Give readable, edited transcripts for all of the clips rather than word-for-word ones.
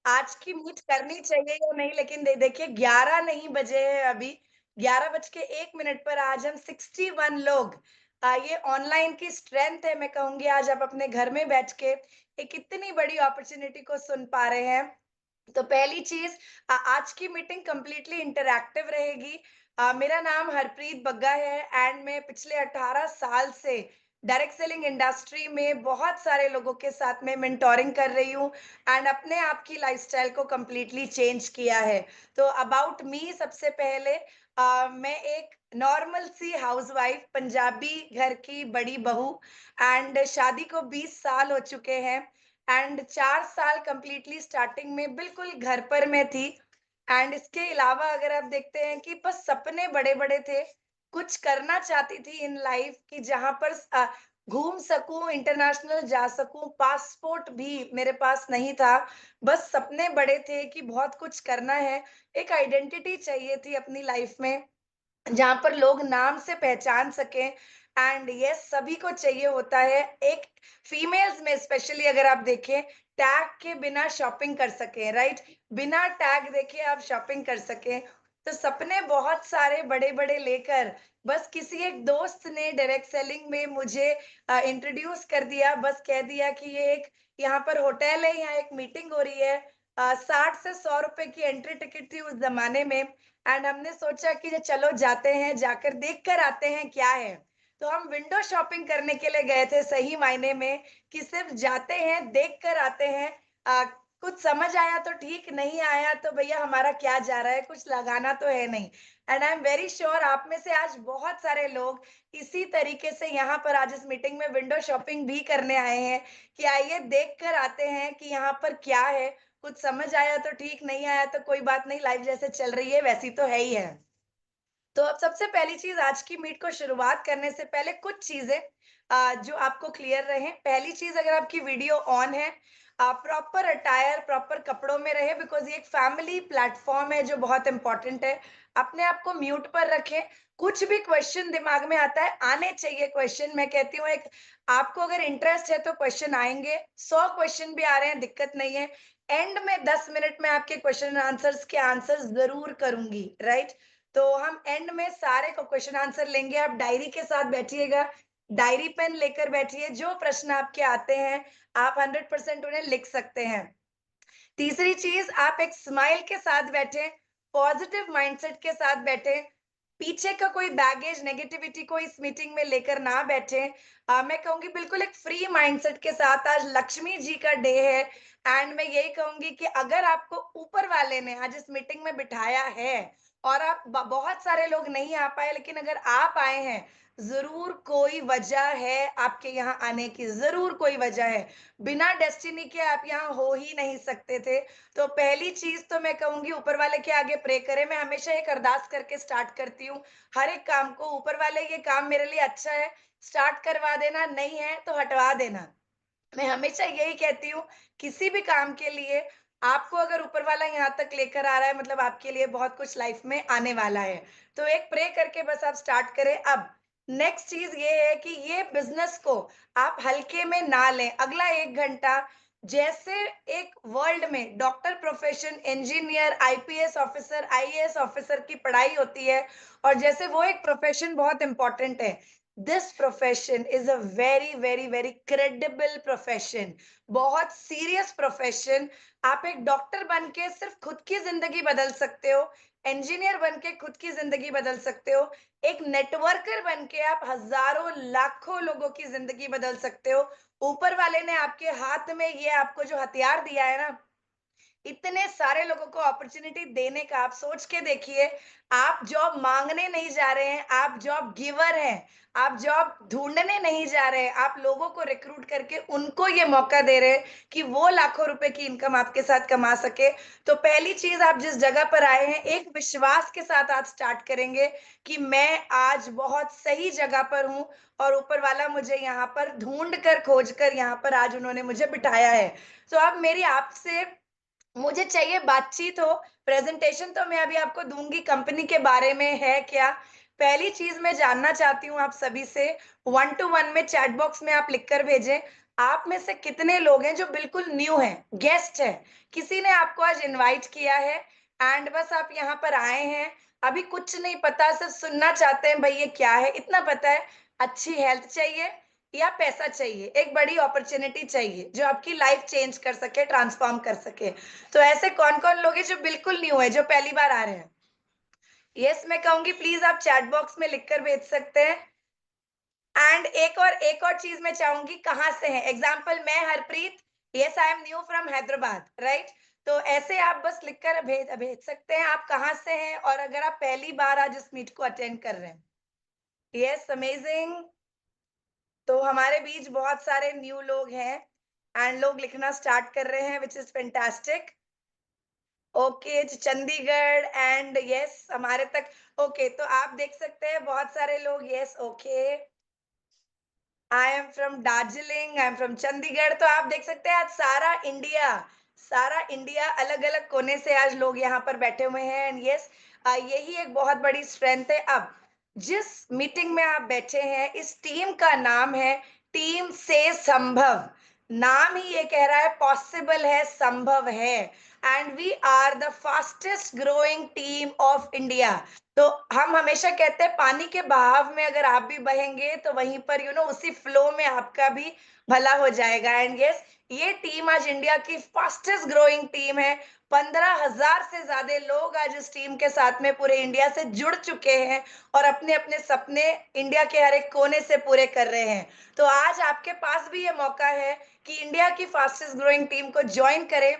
आज की मीट करनी चाहिए या नहीं, लेकिन देखिए 11 नहीं बजे हैं अभी, 11 बज के 1 मिनट पर आज हम 61 लोग ये ऑनलाइन की स्ट्रेंथ है, मैं कहूँगी आज आप अपने घर में बैठ के एक इतनी बड़ी अपॉर्च्युनिटी को सुन पा रहे हैं। तो पहली चीज़ आज की मीटिंग कंप्लीटली इंटरैक्टिव रहेगी। मेरा नाम हरप्रीत बग्गा है एंड मैं पिछले 18 साल से डायरेक्ट सेलिंग इंडस्ट्री में बहुत सारे लोगों के साथ में मेंटोरिंग कर रही हूँ एंड अपने आप की लाइफ़स्टाइल को कंप्लीटली चेंज किया है। तो अबाउट मी सबसे पहले मैं एक नॉर्मल सी हाउसवाइफ, पंजाबी घर की बड़ी बहू एंड शादी को 20 साल हो चुके हैं एंड 4 साल कंप्लीटली स्टार्टिंग में बिल्कुल घर पर मैं थी एंड इसके अलावा अगर आप देखते हैं कि बस सपने बड़े-बड़े थे, कुछ करना चाहती थी इन लाइफ कि जहाँ पर घूम सकूँ, इंटरनेशनल जा सकूँ, पासपोर्ट भी मेरे पास नहीं था। बस सपने बड़े थे कि बहुत कुछ करना है, एक आइडेंटिटी चाहिए थी अपनी लाइफ में। जहाँ पर लोग नाम से पहचान सकें एंड यस सभी को चाहिए होता है एक फीमेल्स में स्पेशली अगर आप देखें टैग के बिना शॉपिंग कर सकें, राइट? बिना टैग देखे आप शॉपिंग कर सकें। तो सपने बहुत सारे बड़े बड़े लेकर बस किसी एक दोस्त ने डायरेक्ट सेलिंग में मुझे इंट्रोड्यूस कर दिया, बस कह दिया कि ये एक यहाँ पर होटल है, यहाँ एक मीटिंग हो रही है। 60 से 100 रुपए की एंट्री टिकट थी उस जमाने में एंड हमने सोचा कि ये चलो जाते हैं, जाकर देख कर आते हैं क्या है। तो हम विंडो शॉपिंग करने के लिए गए थे सही मायने में कि सिर्फ जाते हैं, देख कर आते हैं। कुछ समझ आया तो ठीक, नहीं आया तो भैया हमारा क्या जा रहा है, कुछ लगाना तो है नहीं। And I am very sure आप में से आज बहुत सारे लोग इसी तरीके से यहाँ पर आज इस मीटिंग में विंडो शॉपिंग भी करने आए हैं कि आइए देख कर आते हैं कि यहाँ पर क्या है, कुछ समझ आया तो ठीक, नहीं आया तो कोई बात नहीं, लाइफ जैसे चल रही है वैसी तो है ही है। तो अब सबसे पहली चीज़ आज की मीट को शुरुआत करने से पहले कुछ चीज़ें जो आपको क्लियर रहें। पहली चीज़ अगर आपकी वीडियो ऑन है, प्रॉपर अटायर, प्रॉपर कपड़ों में रहे बिकॉज़ ये एक फैमिली प्लेटफ़ॉर्म है जो बहुत इम्पोर्टेंट है। अपने आप को म्यूट पर रखें। कुछ भी क्वेश्चन दिमाग में आता है, आने चाहिए क्वेश्चन। मैं कहती हूँ एक आपको अगर इंटरेस्ट है तो क्वेश्चन आएँगे, 100 क्वेश्चन भी आ रहे हैं, दिक्कत नहीं है। एंड में 10 मिनट में आपके क्वेश्चन एंड आंसर्स के आंसर्स ज़रूर करूँगी, राइट? तो हम एंड में सारे को क्वेश्चन आंसर लेंगे। आप डायरी के साथ बैठिएगा, डायरी पेन लेकर बैठिए, जो प्रश्न आपके आते हैं, आप 100% उन्हें लिख सकते हैं। तीसरी चीज़ आप एक स्माइल के साथ बैठें, पॉजिटिव माइंडसेट के साथ बैठें, पीछे का कोई बैगेज, नेगेटिविटी को इस मीटिंग में लेकर ना बैठें। मैं कहूँगी बिल्कुल एक फ्री माइंडसेट के साथ आज लक्ष्मी जी का डे है एंड मैं यही कहूँगी कि अगर आपको ऊपर वाले ने आज इस मीटिंग में बिठाया है और आप बहुत सारे लोग नहीं आ पाए लेकिन अगर आप आए हैं, ज़रूर कोई वजह है आपके यहाँ आने की, ज़रूर कोई वजह है। बिना डेस्टिनी के आप यहाँ हो ही नहीं सकते थे। तो पहली चीज़ तो मैं कहूँगी ऊपर वाले के आगे प्रे करें। मैं हमेशा एक अरदास करके स्टार्ट करती हूँ, हर एक काम को ऊपर वाले ये काम मेरे लिए अच्छा है, स्टार्ट करवा देना, नहीं है तो हटवा देना। मैं हमेशा यही कहती हूँ, किसी भी काम के लिए आपको अगर ऊपर वाला यहाँ तक लेकर आ रहा है मतलब आपके लिए बहुत कुछ लाइफ में आने वाला है। तो एक प्रे करके बस आप स्टार्ट करें। अब नेक्स्ट चीज़ ये है कि ये बिज़नेस को आप हल्के में ना लें। अगला 1 घंटा जैसे एक वर्ल्ड में doctor profession, engineer, IPS officer, IAS officer की पढ़ाई होती है और जैसे वो एक प्रोफ़ेशन बहुत इम्पोर्टेंट है, this profession is a very very very credible profession, बहुत सीरियस प्रोफेशन। आप एक डॉक्टर बन के सिर्फ खुद की जिंदगी बदल सकते हो, इंजीनियर बन के खुद की जिंदगी बदल सकते हो, एक नेटवर्कर बन के आप हजारों लाखों लोगों की जिंदगी बदल सकते हो। ऊपर वाले ने आपके हाथ में ये आपको जो हथियार दिया है ना, इतने सारे लोगों को अपॉर्चुनिटी देने का, आप सोच के देखिए। आप जॉब मांगने नहीं जा रहे हैं, आप जॉब गिवर हैं। आप जॉब ढूंढने नहीं जा रहे हैं, आप लोगों को रिक्रूट करके उनको ये मौका दे रहे हैं कि वो लाखों रुपए की इनकम आपके साथ कमा सके। तो पहली चीज, आप जिस जगह पर आए हैं एक विश्वास के साथ आप स्टार्ट करेंगे कि मैं आज बहुत सही जगह पर हूँ और ऊपर वाला मुझे यहाँ पर ढूंढ कर खोज कर यहाँ पर आज उन्होंने मुझे बिठाया है। तो अब मेरी आपसे, मुझे चाहिए बातचीत हो, प्रेज़ेंटेशन तो मैं अभी आपको दूँगी, कंपनी के बारे में है क्या? पहली चीज़ मैं जानना चाहती हूँ आप सभी से, 1 टू 1 में चैट बॉक्स में आप लिख कर भेजें। आप में से कितने लोग हैं जो बिल्कुल न्यू हैं, गेस्ट हैं, किसी ने आपको आज इनवाइट किया है एंड बस आप यहाँ पर आए हैं, अभी कुछ नहीं पता, सिर्फ सुनना चाहते हैं भाई ये क्या है, इतना पता है, अच्छी हेल्थ चाहिए या पैसा चाहिए, एक बड़ी अपॉर्चुनिटी चाहिए जो आपकी लाइफ चेंज कर सके, ट्रांसफॉर्म कर सके। तो ऐसे कौन-कौन लोग हैं जो बिल्कुल न्यू है, जो पहली बार आ रहे हैं? यस, मैं कहूँगी प्लीज़ आप चैट बॉक्स में लिखकर भेज सकते हैं। एंड एक और चीज मैं चाहूंगी, कहाँ से है, एग्जाम्पल मैं Harpreet, yes I am new from Hyderabad, right? तो ऐसे आप बस लिखकर भेज भेज सकते हैं आप कहाँ से हैं और अगर आप पहली बार आज इस मीट को अटेंड कर रहे हैं। Yes, amazing. तो हमारे बीच बहुत सारे न्यू लोग हैं एंड लोग लिखना स्टार्ट कर रहे हैं, which is fantastic. Okay, Chandigarh and yes हमारे तक। ओके, तो आप देख सकते हैं बहुत सारे लोग, yes okay, I am from Darjeeling, I am from Chandigarh. तो आप देख सकते हैं आज सारा इंडिया अलग अलग कोने से आज लोग यहाँ पर बैठे हुए हैं एंड यस यही एक बहुत बड़ी स्ट्रेंथ है। अब जिस मीटिंग में आप बैठे हैं, इस टीम का नाम है टीम से संभव। नाम ही ये कह रहा है पॉसिबल है, संभव है, and we are the fastest growing team of India. तो हम हमेशा कहते हैं पानी के बहाव में अगर आप भी बहेंगे तो वहीं पर उसी फ्लो में आपका भी भला हो जाएगा। एंड यस, ये टीम आज इंडिया की फास्टेस्ट ग्रोइंग टीम है। 15,000 से ज्यादा लोग आज इस टीम के साथ में पूरे इंडिया से जुड़ चुके हैं और अपने अपने सपने इंडिया के हर एक कोने से पूरे कर रहे हैं। तो आज आपके पास भी ये मौका है कि इंडिया की फास्टेस्ट ग्रोइंग टीम को ज्वाइन करें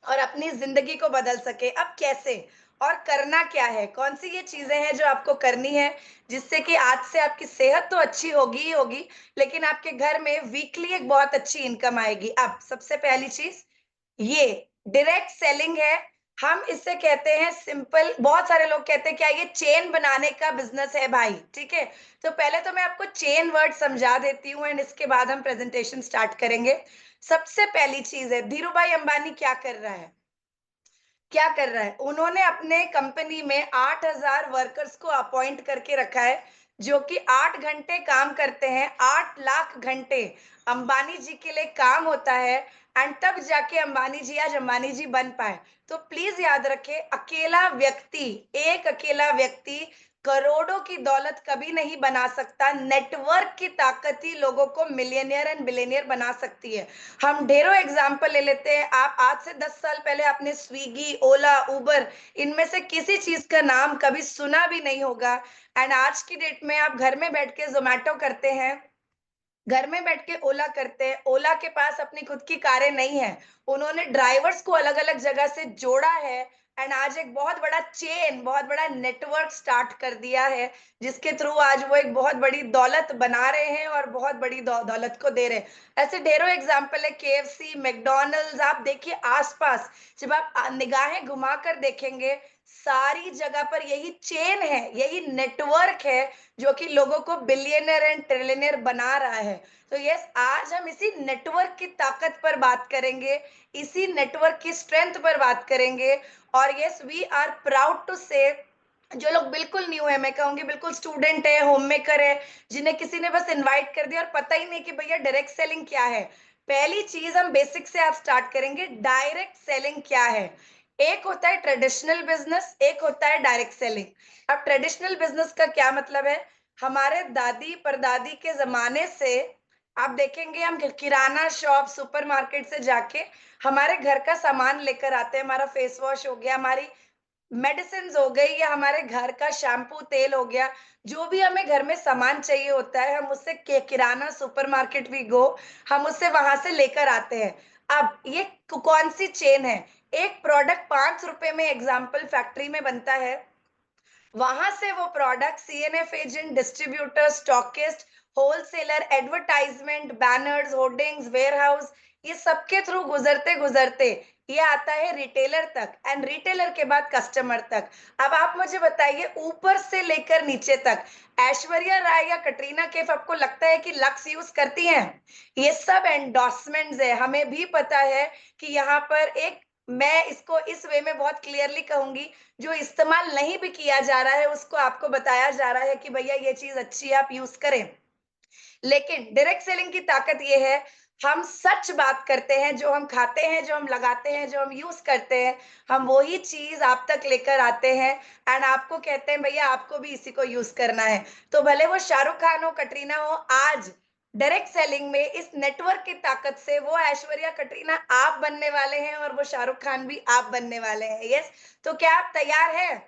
और अपनी जिंदगी को बदल सके। अब कैसे और करना क्या है, कौन सी ये चीजें हैं जो आपको करनी है जिससे कि आज से आपकी सेहत तो अच्छी होगी ही होगी, लेकिन आपके घर में वीकली एक बहुत अच्छी इनकम आएगी। अब सबसे पहली चीज ये डायरेक्ट सेलिंग है। हम इससे कहते हैं सिंपल, बहुत सारे लोग कहते हैं क्या ये चेन बनाने का बिजनेस है भाई, ठीक है? तो पहले तो मैं आपको चेन वर्ड समझा देती हूँ एंड इसके बाद हम प्रेजेंटेशन स्टार्ट करेंगे। सबसे पहली चीज है, धीरू भाई अंबानी क्या कर रहा है, क्या कर रहा है, उन्होंने अपने कंपनी में 8,000 वर्कर्स को अपॉइंट करके रखा है जो कि 8 घंटे काम करते हैं। 8 लाख घंटे अंबानी जी के लिए काम होता है एंड तब जाके अंबानी जी आज अंबानी जी बन पाए। तो प्लीज याद रखें, अकेला व्यक्ति, एक अकेला व्यक्ति करोड़ों की दौलत कभी नहीं बना सकता। नेटवर्क की ताकत ही लोगों को मिलियनियर एंड बिलियनियर बना सकती है। हम ढेरों एग्जाम्पल ले लेते हैं। आप आज से 10 साल पहले आपने स्विगी, ओला, उबर, इनमें से किसी चीज का नाम कभी सुना भी नहीं होगा एंड आज की डेट में आप घर में बैठ के जोमेटो करते हैं, घर में बैठ के ओला करते हैं। ओला के पास अपनी खुद की कारें नहीं है, उन्होंने ड्राइवर्स को अलग अलग जगह से जोड़ा है एंड आज एक बहुत बड़ा चेन, बहुत बड़ा नेटवर्क स्टार्ट कर दिया है जिसके थ्रू आज वो एक बहुत बड़ी दौलत बना रहे हैं और बहुत बड़ी दौलत को दे रहे हैं। ऐसे ढेरों एग्जाम्पल है, केएफसी, मैकडॉनल्ड्स। आप देखिए आसपास, जब आप निगाहें घुमाकर देखेंगे, सारी जगह पर यही चेन है, यही नेटवर्क है जो कि लोगों को बिलियनर एंड ट्रिलियनर बना रहा है। तो यस, आज हम इसी नेटवर्क की ताकत पर बात करेंगे, इसी नेटवर्क की स्ट्रेंथ पर बात करेंगे। और yes, we are proud to say, जो लोग बिल्कुल न्यू है, मैं कहूंगी बिल्कुल स्टूडेंट है, होम मेकर है, जिन्हें किसी ने बस इनवाइट कर दिया और पता ही नहीं कि भैया डायरेक्ट सेलिंग क्या है। पहली चीज हम बेसिक से आप स्टार्ट करेंगे, डायरेक्ट सेलिंग क्या है। एक होता है ट्रेडिशनल बिजनेस, एक होता है डायरेक्ट सेलिंग। अब ट्रेडिशनल बिजनेस का क्या मतलब है, हमारे दादी परदादी के जमाने से आप देखेंगे, हम किराना शॉप, सुपरमार्केट से जाके हमारे घर का सामान लेकर आते हैं। हमारा फेस वॉश हो गया, हमारी मेडिसिन हो गई, या हमारे घर का शैम्पू तेल हो गया, जो भी हमें घर में सामान चाहिए होता है, हम उससे किराना सुपरमार्केट भी गो, हम उससे वहां से लेकर आते हैं। अब ये कौन सी चेन है, एक प्रोडक्ट 5 रुपए में एग्जाम्पल फैक्ट्री में बनता है, वहां से वो product CNF agent, distributor, stockist, wholesaler, advertisement, banners, hoardings, warehouse, ये सबके थ्रू गुजरते गुजरते ये आता है रिटेलर तक एंड रिटेलर के बाद कस्टमर तक। अब आप मुझे बताइए, ऊपर से लेकर नीचे तक, ऐश्वर्या राय या कटरीना कैफ आपको लगता है कि लक्स यूज करती हैं? ये सब एंडोर्समेंट्स है। हमें भी पता है कि यहाँ पर एक, मैं इसको इस वे में बहुत क्लियरली कहूंगी, जो इस्तेमाल नहीं भी किया जा रहा है उसको आपको बताया जा रहा है कि भैया ये चीज अच्छी है, आप यूज करें। लेकिन डायरेक्ट सेलिंग की ताकत ये है, हम सच बात करते हैं, जो हम खाते हैं, जो हम लगाते हैं, जो हम यूज़ करते हैं, हम वही चीज़ आप तक लेकर आते हैं एंड आपको कहते हैं भैया आपको भी इसी को यूज़ करना है। तो भले वो शाहरुख खान हो, कटरीना हो, आज डायरेक्ट सेलिंग में इस नेटवर्क की ताकत से वो ऐश्वर्या, कटरीना आप बनने वाले हैं और वो शाहरुख खान भी आप बनने वाले हैं। यस, तो क्या आप तैयार हैं?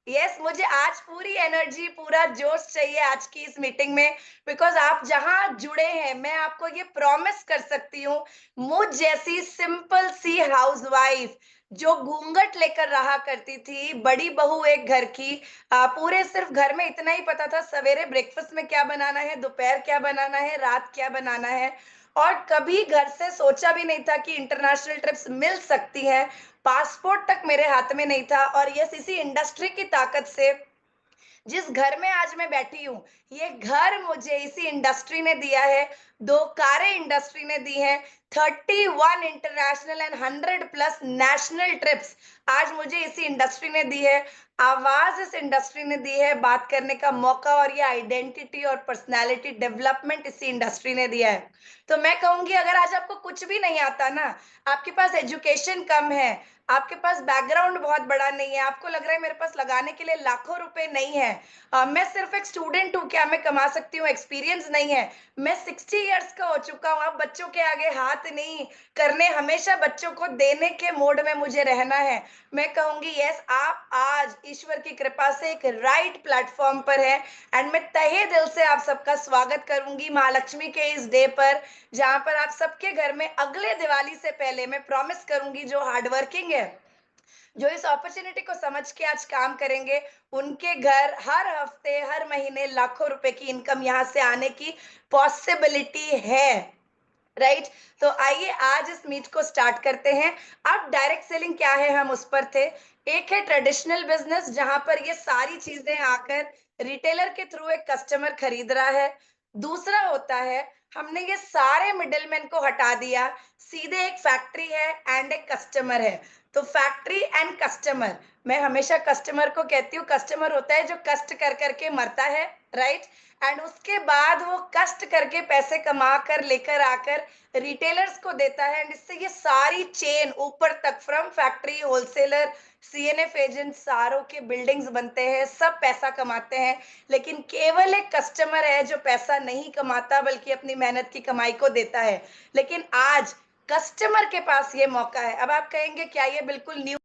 यस, मुझे आज पूरी एनर्जी, पूरा जोश चाहिए आज की इस मीटिंग में, बिकॉज़ आप जहाँ जुड़े हैं, मैं आपको ये प्रॉमिस कर सकती हूँ, मुझ जैसी सिंपल सी हाउसवाइफ जो घूंघट लेकर रहा करती थी, बड़ी बहू एक घर की, पूरे सिर्फ घर में इतना ही पता था सवेरे ब्रेकफास्ट में क्या बनाना है, दोपहर क्या बनाना है, रात क्या बनाना है, और कभी घर से सोचा भी नहीं था कि इंटरनेशनल ट्रिप्स मिल सकती हैं। पासपोर्ट तक मेरे हाथ में नहीं था, और यस, इसी इंडस्ट्री की ताकत से जिस घर में आज मैं बैठी हूँ, ये घर मुझे इसी इंडस्ट्री ने दिया है, 2 कारें इंडस्ट्री ने दी हैं, 31 international and 100 plus national trips आज मुझे इसी इंडस्ट्री ने दी है, आवाज़ इस इंडस्ट्री ने दी है, बात करने का मौका और ये आइडेंटिटी और पर्सनैलिटी डेवलपमेंट इसी इंडस्ट्री ने दिया है। तो मैं कहूँगी अगर आज आपको कुछ भी नहीं आता ना, आपके पास एजुकेशन कम है, आपके पास बैकग्राउंड बहुत बड़ा नहीं है, आपको लग रहा है मेरे पास लगाने के लिए लाखों रुपए नहीं है, मैं सिर्फ एक स्टूडेंट हूँ, क्या मैं कमा सकती हूँ, एक्सपीरियंस नहीं है, मैं 60 इयर्स का हो चुका हूँ, अब बच्चों के आगे हाथ नहीं करने, हमेशा बच्चों को देने के मोड में मुझे रहना है। मैं कहूंगी यस, आप आज ईश्वर की कृपा से एक राइट प्लेटफॉर्म पर है एंड मैं तहे दिल से आप सबका स्वागत करूंगी महालक्ष्मी के इस डे पर, जहां पर आप सबके घर में अगले दिवाली से पहले मैं प्रॉमिस करूंगी जो हार्डवर्किंग है, जो इस अपॉर्चुनिटी को समझ के आज काम करेंगे, उनके घर हर हफ्ते, हर महीने लाखों रुपए की इनकम यहाँ से आने की पॉसिबिलिटी है। राइट, तो आइए आज इस मीट को स्टार्ट करते हैं। अब डायरेक्ट सेलिंग क्या है, हम उस पर थे। एक है ट्रेडिशनल बिजनेस, जहां पर ये सारी चीजें आकर रिटेलर के थ्रू एक कस्टमर खरीद रहा है। दूसरा होता है, हमने ये सारे मिडलमैन को हटा दिया, सीधे एक फैक्ट्री है एंड एक कस्टमर है। तो फैक्ट्री एंड कस्टमर, मैं हमेशा कस्टमर को कहती हूँ, कस्टमर होता है जो कष्ट कर करके मरता है, राइट, एंड उसके बाद वो कष्ट करके पैसे कमा कर लेकर आकर रिटेलर्स को देता है एंड इससे ये सारी चेन ऊपर तक, from factory, wholesaler, CNF agent, सारों के बिल्डिंग्स बनते हैं, सब पैसा कमाते हैं। लेकिन केवल एक कस्टमर है जो पैसा नहीं कमाता बल्कि अपनी मेहनत की कमाई को देता है। लेकिन आज कस्टमर के पास ये मौका है। अब आप कहेंगे क्या ये बिल्कुल न्यू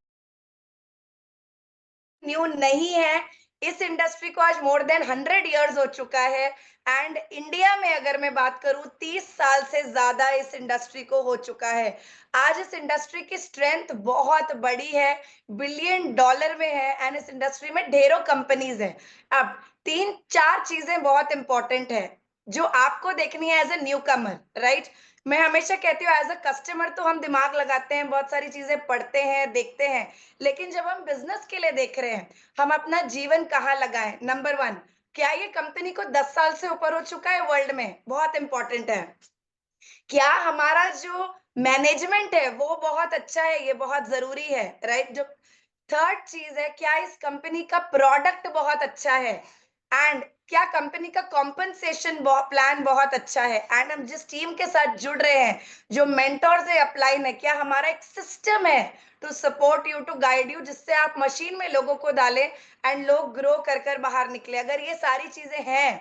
न्यू नहीं है? इस इंडस्ट्री को आज मोर देन 100 इयर्स हो चुका है एंड इंडिया में अगर मैं बात करूं 30 साल से ज्यादा इस इंडस्ट्री को हो चुका है। आज इस इंडस्ट्री की स्ट्रेंथ बहुत बड़ी है, बिलियन डॉलर में है एंड इस इंडस्ट्री में ढेरों कंपनीज हैं। अब 3-4 चीजें बहुत इंपॉर्टेंट है जो आपको देखनी है as a newcomer, right. मैं हमेशा कहती हूँ एज अ कस्टमर तो हम दिमाग लगाते हैं, बहुत सारी चीजें पढ़ते हैं, देखते हैं, लेकिन जब हम बिजनेस के लिए देख रहे हैं, हम अपना जीवन कहाँ लगाएं। नंबर वन, क्या ये कंपनी को 10 साल से ऊपर हो चुका है वर्ल्ड में, बहुत इंपॉर्टेंट है। क्या हमारा जो मैनेजमेंट है वो बहुत अच्छा है, ये बहुत जरूरी है, राइट। जो थर्ड चीज है, क्या इस कंपनी का प्रोडक्ट बहुत अच्छा है एंड क्या कंपनी का कॉम्पनसेशन प्लान बहुत अच्छा है एंड हम जिस टीम के साथ जुड़ रहे हैं, जो मेंटोर्स है, अपलाइन है, क्या हमारा एक सिस्टम है to support you, to guide you, जिससे आप मशीन में लोगों को डालें एंड लोग ग्रो कर कर बाहर निकले। अगर ये सारी चीजें हैं,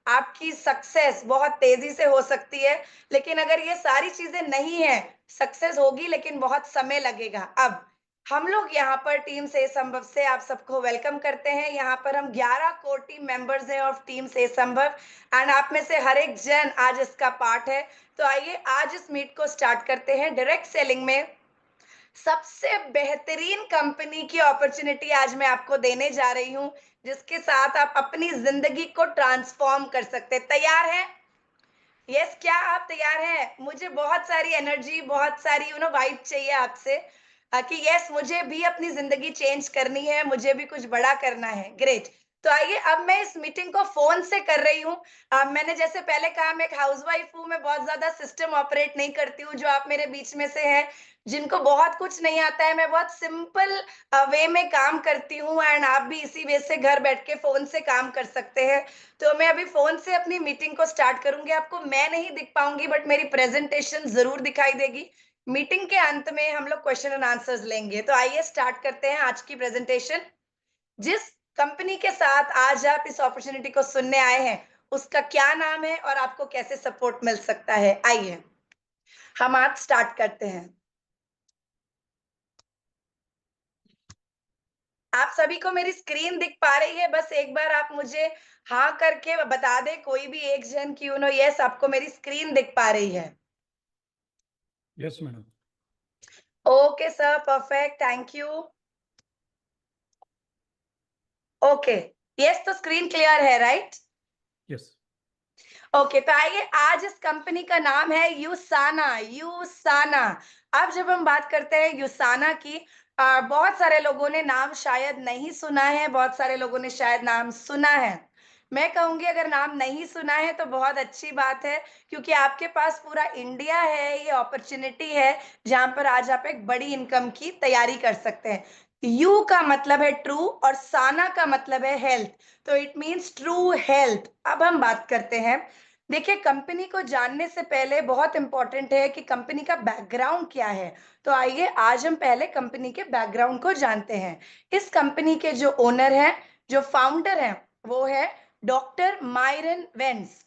आपकी सक्सेस बहुत तेजी से हो सकती है। लेकिन अगर ये सारी चीजें नहीं है, सक्सेस होगी लेकिन बहुत समय लगेगा। अब हम लोग यहाँ पर टीम से संभव से आप सबको वेलकम करते हैं। यहाँ पर हम 11 कोर टीम मेंबर्स हैं ऑफ टीम से संभव एंड आप में से हर एक जन आज इसका पार्ट है। तो आइए आज इस मीट को स्टार्ट करते हैं। डायरेक्ट सेलिंग में सबसे बेहतरीन कंपनी की अपॉर्चुनिटी आज मैं आपको देने जा रही हूँ, जिसके साथ आप अपनी जिंदगी को ट्रांसफॉर्म कर सकते हैं। तैयार हैं? यस, क्या आप तैयार हैं? मुझे बहुत सारी एनर्जी, बहुत सारी वाइब चाहिए आपसे, कि यस मुझे भी अपनी जिंदगी चेंज करनी है, मुझे भी कुछ बड़ा करना है। ग्रेट। तो आइए, अब मैं इस मीटिंग को फोन से कर रही हूँ। मैंने जैसे पहले कहा, मैं एक हाउसवाइफ हूँ, मैं बहुत ज्यादा सिस्टम ऑपरेट नहीं करती हूँ, जो आप मेरे बीच में से हैं। जिनको बहुत कुछ नहीं आता है, मैं बहुत सिंपल वे में काम करती हूँ एंड आप भी इसी वे से घर बैठ के फ़ोन से काम कर सकते हैं। तो मैं अभी फ़ोन से अपनी मीटिंग को स्टार्ट करूँगी। आपको मैं नहीं दिख पाऊँगी बट मेरी प्रेज़ेंटेशन ज़रूर दिखाई देगी। मीटिंग के अंत में हम लोग क्वेश्चन एंड आंसर्स लेंगे। तो आइए स्टार्ट करते हैं आज की प्रेज़ेंटेशन। जिस कंपनी के साथ आज आप इस अपॉर्चुनिटी को सुनने आए हैं, उसका क्या नाम है और आपको कैसे सपोर्ट मिल सकता है? आइए, हम आज स्टार्ट करते हैं। आप सभी को मेरी स्क्रीन दिख पा रही है? बस एक बार आप मुझे हाँ करके बता दें, कोई भी एक जन कि यू नो यस आपको मेरी स्क्रीन दिख पा रही है। Yes, madam. Okay sir, perfect, thank you. Okay, yes तो स्क्रीन क्लियर है, राइट? Yes. ओके, तो आइए, आज इस कंपनी का नाम है यूसाना। यूसाना। अब जब हम बात करते हैं यूसाना की, बहुत सारे लोगों ने नाम शायद नहीं सुना है, बहुत सारे लोगों ने शायद नाम सुना है। मैं कहूंगी अगर नाम नहीं सुना है तो बहुत अच्छी बात है, क्योंकि आपके पास पूरा इंडिया है, ये अपॉर्चुनिटी है जहां पर आज आप एक बड़ी इनकम की तैयारी कर सकते हैं। यू का मतलब है ट्रू और साना का मतलब है हेल्थ, तो इट मीन्स ट्रू हेल्थ। अब हम बात करते हैं, देखिए कंपनी को जानने से पहले बहुत इंपॉर्टेंट है कि कंपनी का बैकग्राउंड क्या है। तो आइए आज हम पहले कंपनी के बैकग्राउंड को जानते हैं। इस कंपनी के जो ओनर हैं, जो फाउंडर हैं, वो है डॉक्टर मायरन वेंस।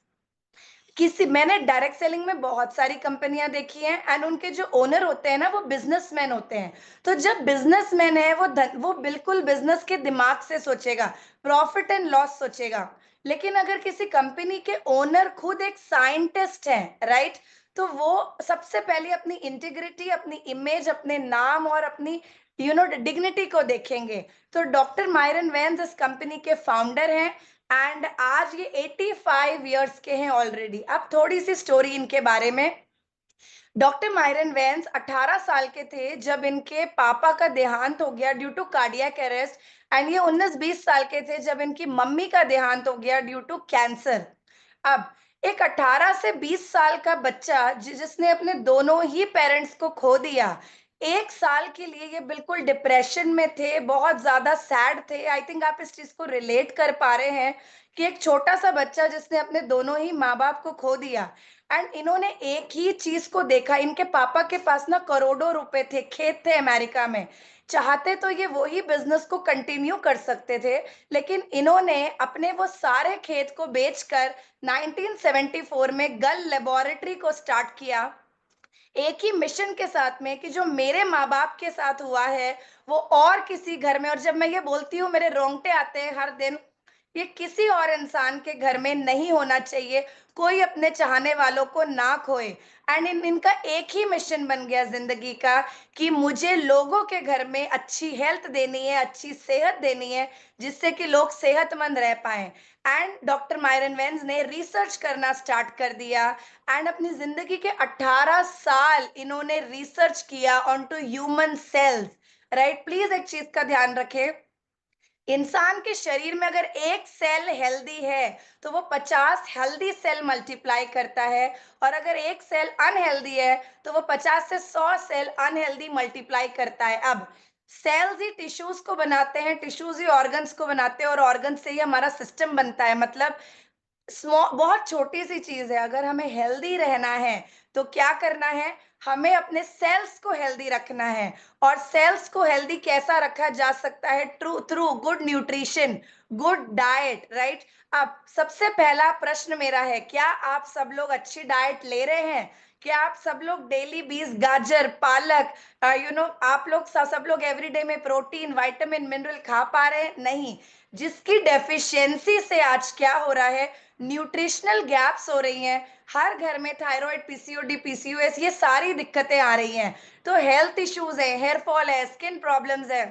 किसी मैंने डायरेक्ट सेलिंग में बहुत सारी कंपनियां देखी हैं एंड उनके जो ओनर होते हैं ना, वो बिजनेसमैन होते हैं। तो जब बिजनेसमैन है वो बिल्कुल बिजनेस के दिमाग से सोचेगा, प्रॉफिट एंड लॉस सोचेगा। लेकिन अगर किसी कंपनी के ओनर खुद एक साइंटिस्ट है, राइट, तो वो सबसे पहले अपनी इंटीग्रिटी, अपनी इमेज, अपने नाम और अपनी डिग्निटी को देखेंगे। तो डॉक्टर मायरन वेंस इस कंपनी के फाउंडर हैं एंड आज ये 85 इयर्स के हैं ऑलरेडी। अब थोड़ी सी स्टोरी इनके बारे में। डॉक्टर मायरन वेंस 18 साल के थे जब इनके पापा का देहांत हो गया due to cardiac arrest and ये 19-20 साल के थे जब इनकी मम्मी का देहांत हो गया ड्यू टू कैंसर। अब एक 18 से 20 साल का बच्चा जिसने अपने दोनों ही पेरेंट्स को खो दिया, एक साल के लिए ये बिल्कुल डिप्रेशन में थे, बहुत ज्यादा सैड थे। आई थिंक आप इस चीज को रिलेट कर पा रहे हैं कि एक छोटा सा बच्चा जिसने अपने दोनों ही माँ बाप को खो दिया एंड इन्होंने एक ही चीज को देखा। इनके पापा के पास ना करोड़ों रुपए थे, खेत थे अमेरिका में, चाहते तो ये वही बिजनेस को कंटिन्यू कर सकते थे, लेकिन इन्होंने अपने वो सारे खेत को बेचकर 1974 में गल लेबोरेटरी को स्टार्ट किया, एक ही मिशन के साथ में कि जो मेरे माँ बाप के साथ हुआ है वो और किसी घर में, और जब मैं ये बोलती हूँ मेरे रोंगटे आते हैं हर दिन, ये किसी और इंसान के घर में नहीं होना चाहिए। कोई अपने चाहने वालों को ना खोए एंड इनका एक ही मिशन बन गया जिंदगी का कि मुझे लोगों के घर में अच्छी हेल्थ देनी है, अच्छी सेहत देनी है, जिससे कि लोग सेहतमंद रह पाए। एंड डॉक्टर मायरन वेंस ने रिसर्च करना स्टार्ट कर दिया एंड अपनी जिंदगी के 18 साल इन्होंने रिसर्च किया on to human cells, right. Please एक चीज का ध्यान रखें, इंसान के शरीर में अगर एक सेल हेल्दी है तो वो 50 हेल्दी सेल मल्टीप्लाई करता है, और अगर एक सेल अनहेल्दी है तो वो 50 से 100 सेल अनहेल्दी मल्टीप्लाई करता है। अब सेल्स ही टिश्यूज को बनाते हैं, टिश्यूज ही ऑर्गन्स को बनाते हैं, और ऑर्गन से ही हमारा सिस्टम बनता है। मतलब बहुत छोटी सी चीज है, अगर हमें हेल्दी रहना है तो क्या करना है, हमें अपने सेल्स को हेल्दी रखना है। और सेल्स को हेल्दी कैसा रखा जा सकता है? Through good nutrition, good diet, right. अब सबसे पहला प्रश्न मेरा है, क्या आप सब लोग अच्छी डाइट ले रहे हैं? क्या आप सब लोग डेली 20 गाजर, पालक, आप लोग सब लोग एवरीडे में प्रोटीन, विटामिन, मिनरल खा पा रहे हैं? नहीं। जिसकी डेफिशिएंसी से आज क्या हो रहा है, न्यूट्रिशनल गैप्स हो रही हैं। हर घर में थायराइड, पीसीओडी, पीसीओएस, ये सारी दिक्कतें आ रही हैं। तो हेल्थ इश्यूज है, हेयर फॉल है, स्किन प्रॉब्लम्स है।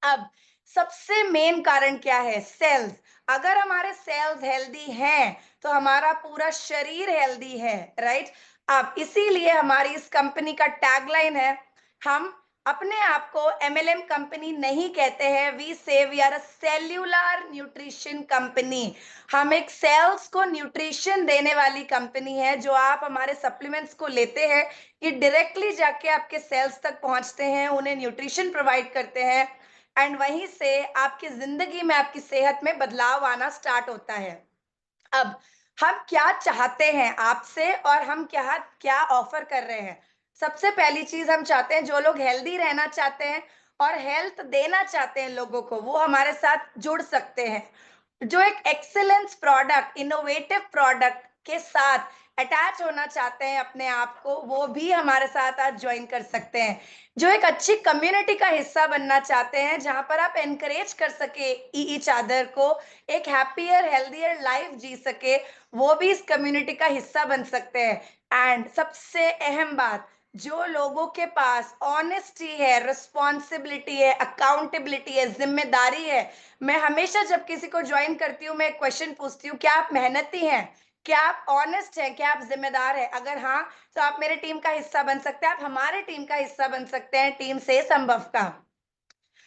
अब सबसे मेन कारण क्या है? सेल्स। अगर हमारे सेल्स हेल्दी हैं तो हमारा पूरा शरीर हेल्दी है, राइट। अब इसीलिए हमारी इस कंपनी का टैगलाइन है, हम अपने आप को एमएलएम कंपनी नहीं कहते हैं, we are a cellular nutrition company. हम एक सेल्स को न्यूट्रिशन देने वाली कंपनी है। जो आप हमारे सप्लीमेंट्स को लेते हैं, ये डायरेक्टली जाके आपके सेल्स तक पहुंचते हैं, उन्हें न्यूट्रिशन प्रोवाइड करते हैं, एंड वहीं से आपकी जिंदगी में, आपकी सेहत में बदलाव आना स्टार्ट होता है। अब हम क्या चाहते हैं आपसे, और हम क्या क्या ऑफर कर रहे हैं। सबसे पहली चीज हम चाहते हैं, जो लोग हेल्दी रहना चाहते हैं और हेल्थ देना चाहते हैं लोगों को, वो हमारे साथ जुड़ सकते हैं। जो एक एक्सीलेंस प्रोडक्ट, इनोवेटिव प्रोडक्ट के साथ अटैच होना चाहते हैं अपने आप को, वो भी हमारे साथ आज ज्वाइन कर सकते हैं। जो एक अच्छी कम्युनिटी का हिस्सा बनना चाहते हैं, जहां पर आप एनकरेज कर सके ईच अदर को, एक हैप्पियर हेल्दियर लाइफ जी सके, वो भी इस कम्युनिटी का हिस्सा बन सकते हैं। एंड सबसे अहम बात, जो लोगों के पास ऑनेस्टी है, रिस्पॉन्सिबिलिटी है, अकाउंटेबिलिटी है, जिम्मेदारी है। मैं हमेशा जब किसी को ज्वाइन करती हूँ, मैं एक क्वेश्चन पूछती हूँ, क्या आप मेहनती हैं, क्या आप ऑनेस्ट हैं, क्या आप जिम्मेदार हैं? अगर हाँ, तो आप मेरे टीम का हिस्सा बन सकते हैं, आप हमारे टीम का हिस्सा बन सकते हैं, टीम से संभव का।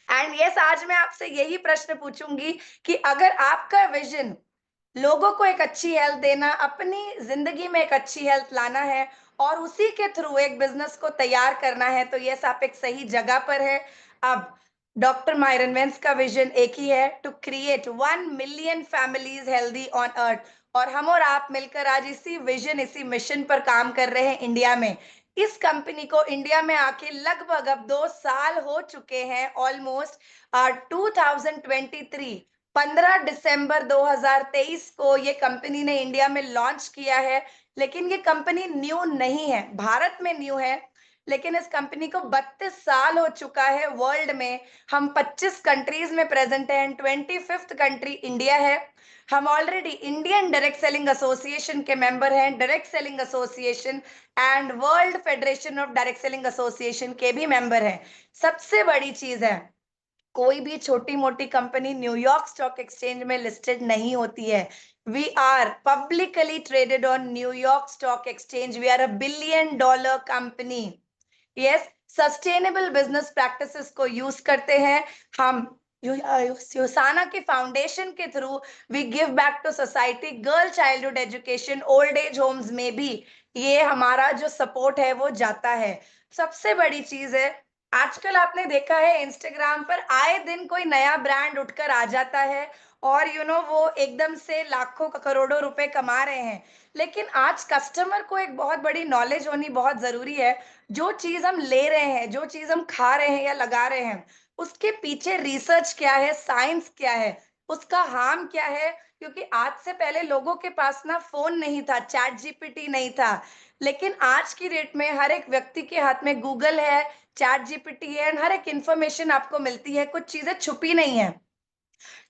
एंड यस, आज मैं आपसे यही प्रश्न पूछूंगी कि अगर आपका विजन लोगों को एक अच्छी हेल्थ देना, अपनी जिंदगी में एक अच्छी हेल्थ लाना है, और उसी के थ्रू एक बिजनेस को तैयार करना है, तो यस, आप एक सही जगह पर है। अब डॉक्टर मायरन वेंस का विजन एक ही है, to create 1 million families healthy on earth. और हम और आप मिलकर आज इसी विजन, इसी मिशन पर काम कर रहे हैं इंडिया में। इस कंपनी को इंडिया में आके लगभग अब 2 साल हो चुके हैं, ऑलमोस्ट 2023, 15 दिसंबर 2023 को ये कंपनी ने इंडिया में लॉन्च किया है। लेकिन ये कंपनी न्यू नहीं है, भारत में न्यू है, लेकिन इस कंपनी को 32 साल हो चुका है वर्ल्ड में। हम 25 कंट्रीज में प्रेजेंट हैं, 25th कंट्री इंडिया है। हम already Indian direct selling association के मेंबर हैं, direct selling association and world federation of direct selling association के भी मेंबर हैं। सबसे बड़ी चीज है, कोई भी छोटी मोटी कंपनी न्यूयॉर्क स्टॉक एक्सचेंज में लिस्टेड नहीं होती है। We are publicly traded on New York stock exchange. We are a $1 billion company. Yes, sustainable business practices को यूज करते हैं हम। यूसाना के फाउंडेशन के through we give back to society, girl childhood education, old age homes में भी ये हमारा जो सपोर्ट है वो जाता है। सबसे बड़ी चीज है, आजकल आपने देखा है इंस्टाग्राम पर आए दिन कोई नया ब्रांड उठकर आ जाता है, और वो एकदम से लाखों करोड़ों रुपए कमा रहे हैं। लेकिन आज कस्टमर को एक बहुत बड़ी नॉलेज होनी बहुत जरूरी है। जो चीज हम ले रहे हैं, जो चीज हम खा रहे हैं या लगा रहे हैं, उसके पीछे रिसर्च क्या है, साइंस क्या है, उसका हार्म क्या है। क्योंकि आज से पहले लोगों के पास ना फोन नहीं था, चैट जीपीटी नहीं था, लेकिन आज की डेट में हर एक व्यक्ति के हाथ में गूगल है, चैट जीपीटी है, हर एक इंफॉर्मेशन आपको मिलती है, कुछ चीजें छुपी नहीं है।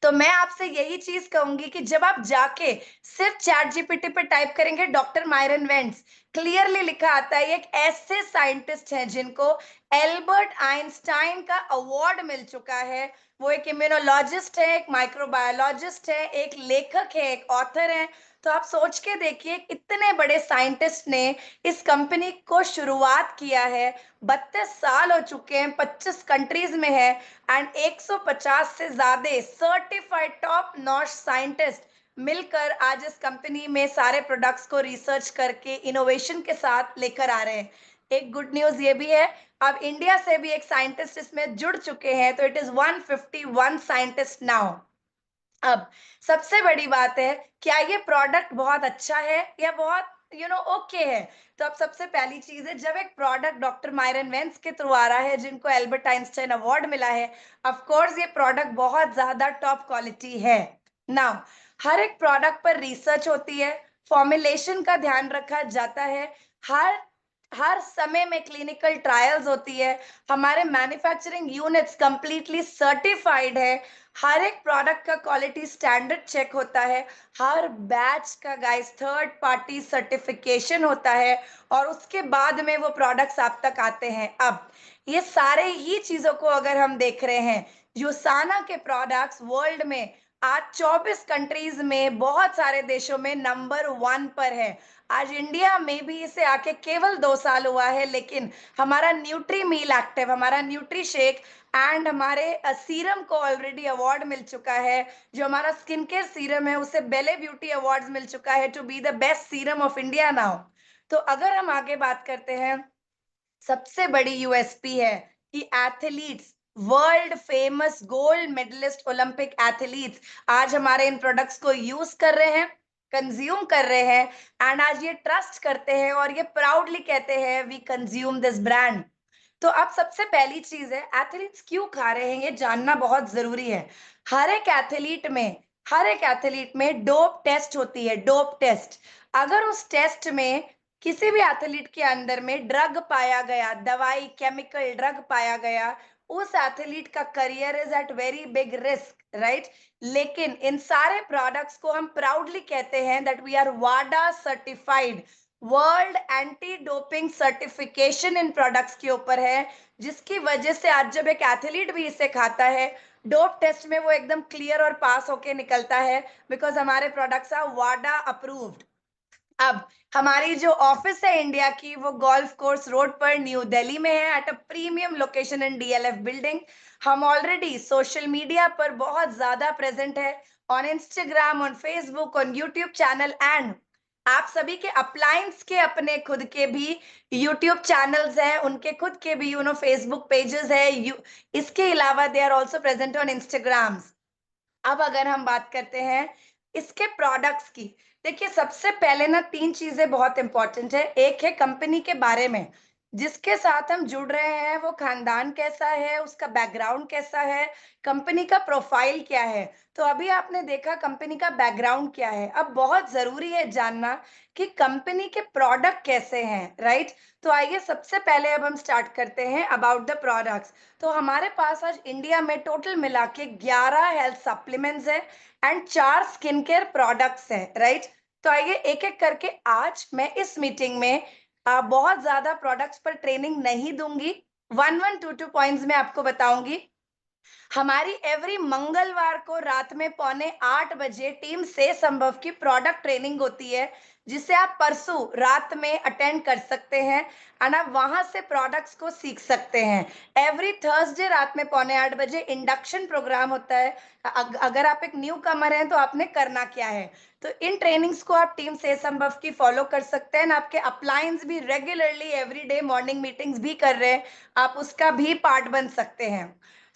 तो मैं आपसे यही चीज कहूंगी कि जब आप जाके सिर्फ चैट जीपीटी पे टाइप करेंगे डॉक्टर मायरन वेंट्स, क्लियरली लिखा आता है। एक ऐसे साइंटिस्ट हैं जिनको एल्बर्ट आइंस्टाइन का अवार्ड मिल चुका है। वो एक इम्यूनोलॉजिस्ट है, एक माइक्रोबायोलॉजिस्ट है, एक लेखक है, एक ऑथर है। तो आप सोच के देखिए, इतने बड़े साइंटिस्ट ने इस कंपनी को शुरुआत किया है। 32 साल हो चुके हैं, 25 कंट्रीज में है, एंड 150 से ज्यादा सर्टिफाइड टॉप नॉच साइंटिस्ट मिलकर आज इस कंपनी में सारे प्रोडक्ट्स को रिसर्च करके इनोवेशन के साथ लेकर आ रहे हैं। एक गुड न्यूज ये भी है, अब इंडिया से भी एक साइंटिस्ट इसमें जुड़ चुके हैं, तो इट इज 151 साइंटिस्ट नाउ। अब सबसे बड़ी बात है, क्या ये प्रोडक्ट बहुत अच्छा है या बहुत ओके है? तो अब सबसे पहली चीज है, जब एक प्रोडक्ट डॉक्टर मायरन वेंस के थ्रू आ रहा है, जिनको एल्बर्ट आइंस्टाइन अवार्ड मिला है, ऑफ कोर्स ये प्रोडक्ट बहुत ज्यादा टॉप क्वालिटी है। नाउ, हर एक प्रोडक्ट पर रिसर्च होती है, फॉर्मुलेशन का ध्यान रखा जाता है, हर हर समय में क्लिनिकल ट्रायल्स होती है, हमारे मैन्युफैक्चरिंग यूनिट्स कंप्लीटली सर्टिफाइड है, हर एक प्रोडक्ट का क्वालिटी स्टैंडर्ड चेक होता है, हर बैच का गाइस थर्ड पार्टी सर्टिफिकेशन होता है, और उसके बाद में वो प्रोडक्ट्स आप तक आते हैं। अब ये सारे ही चीजों को अगर हम देख रहे हैं, यूसाना के प्रोडक्ट्स वर्ल्ड में आज 24 कंट्रीज में, बहुत सारे देशों में नंबर 1 पर है। आज इंडिया में भी इसे आके केवल 2 साल हुआ है, लेकिन हमारा न्यूट्री मील एक्टिव, हमारा न्यूट्री शेक एंड हमारे सीरम को ऑलरेडी अवार्ड मिल चुका है। जो हमारा स्किन केयर सीरम है उसे बेले ब्यूटी अवार्ड्स मिल चुका है to be the best serum of India now. तो अगर हम आगे बात करते हैं, सबसे बड़ी यूएसपी है कि athletes, world famous gold medallist Olympic athletes आज हमारे इन प्रोडक्ट्स को यूज कर रहे हैं, कंज्यूम कर रहे हैं एंड आज ये ट्रस्ट करते हैं और ये प्राउडली कहते हैं वी कंज्यूम दिस ब्रांड। तो अब सबसे पहली चीज है, एथलीट्स क्यों खा रहे हैं ये जानना बहुत जरूरी है। हर एक एथलीट में हर एक एथलीट में डोप टेस्ट होती है, डोप टेस्ट। अगर उस टेस्ट में किसी भी एथलीट के अंदर में ड्रग पाया गया, दवाई, केमिकल ड्रग पाया गया, उस एथलीट का career is at very big risk, right. लेकिन इन सारे प्रोडक्ट्स को हम प्राउडली कहते हैं दैट वी आर वाडा certified, world anti doping certification इन प्रोडक्ट्स के ऊपर है, जिसकी वजह से आज जब एक एथलीट भी इसे खाता है, डोप टेस्ट में वो एकदम क्लियर और पास होके निकलता है, बिकॉज हमारे प्रोडक्ट्स आर वाडा अप्रूव्ड। अब हमारी जो ऑफिस है इंडिया की, वो गोल्फ कोर्स रोड पर न्यू दिल्ली में है, at a premium location in DLF building. हम ऑलरेडी सोशल मीडिया पर बहुत ज्यादा प्रेजेंट है, on Instagram, on Facebook, on YouTube channel and आप सभी के अप्लायंस के अपने खुद के भी यूट्यूब चैनल्स हैं, उनके खुद के भी फेसबुक पेजेस है। इसके अलावा they are also present on Instagram. अब अगर हम बात करते हैं इसके प्रोडक्ट्स की, देखिए सबसे पहले ना 3 चीजें बहुत इंपॉर्टेंट है। एक है कंपनी के बारे में, जिसके साथ हम जुड़ रहे हैं वो खानदान कैसा है, उसका बैकग्राउंड कैसा है, कंपनी का प्रोफाइल क्या है। तो अभी आपने देखा कंपनी का बैकग्राउंड क्या है, अब बहुत जरूरी है जानना कि कंपनी के प्रोडक्ट कैसे हैं, राइट। तो आइए सबसे पहले अब हम स्टार्ट करते हैं अबाउट द प्रोडक्ट्स। तो हमारे पास आज इंडिया में टोटल मिला के 11 हेल्थ सप्लीमेंट्स है एंड 4 स्किन केयर प्रोडक्ट्स है, राइट। तो आइए एक एक करके, आज मैं इस मीटिंग में बहुत ज्यादा प्रोडक्ट्स पर ट्रेनिंग नहीं दूंगी, one one two two points में आपको बताऊंगी। हमारी एवरी मंगलवार को रात में 7:45 टीम से संभव की प्रोडक्ट ट्रेनिंग होती है, जिसे आप परसों रात में अटेंड कर सकते हैं एंड आप वहां से प्रोडक्ट्स को सीख सकते हैं। एवरी थर्सडे रात में 7:45 इंडक्शन प्रोग्राम होता है। अगर आप एक न्यू कमर हैं तो आपने करना क्या है, तो इन ट्रेनिंग्स को आप टीम से संभव की फॉलो कर सकते हैं। आपके अप्लायंस भी रेगुलरली एवरीडे मॉर्निंग मीटिंग्स भी कर रहे हैं, आप उसका भी पार्ट बन सकते हैं।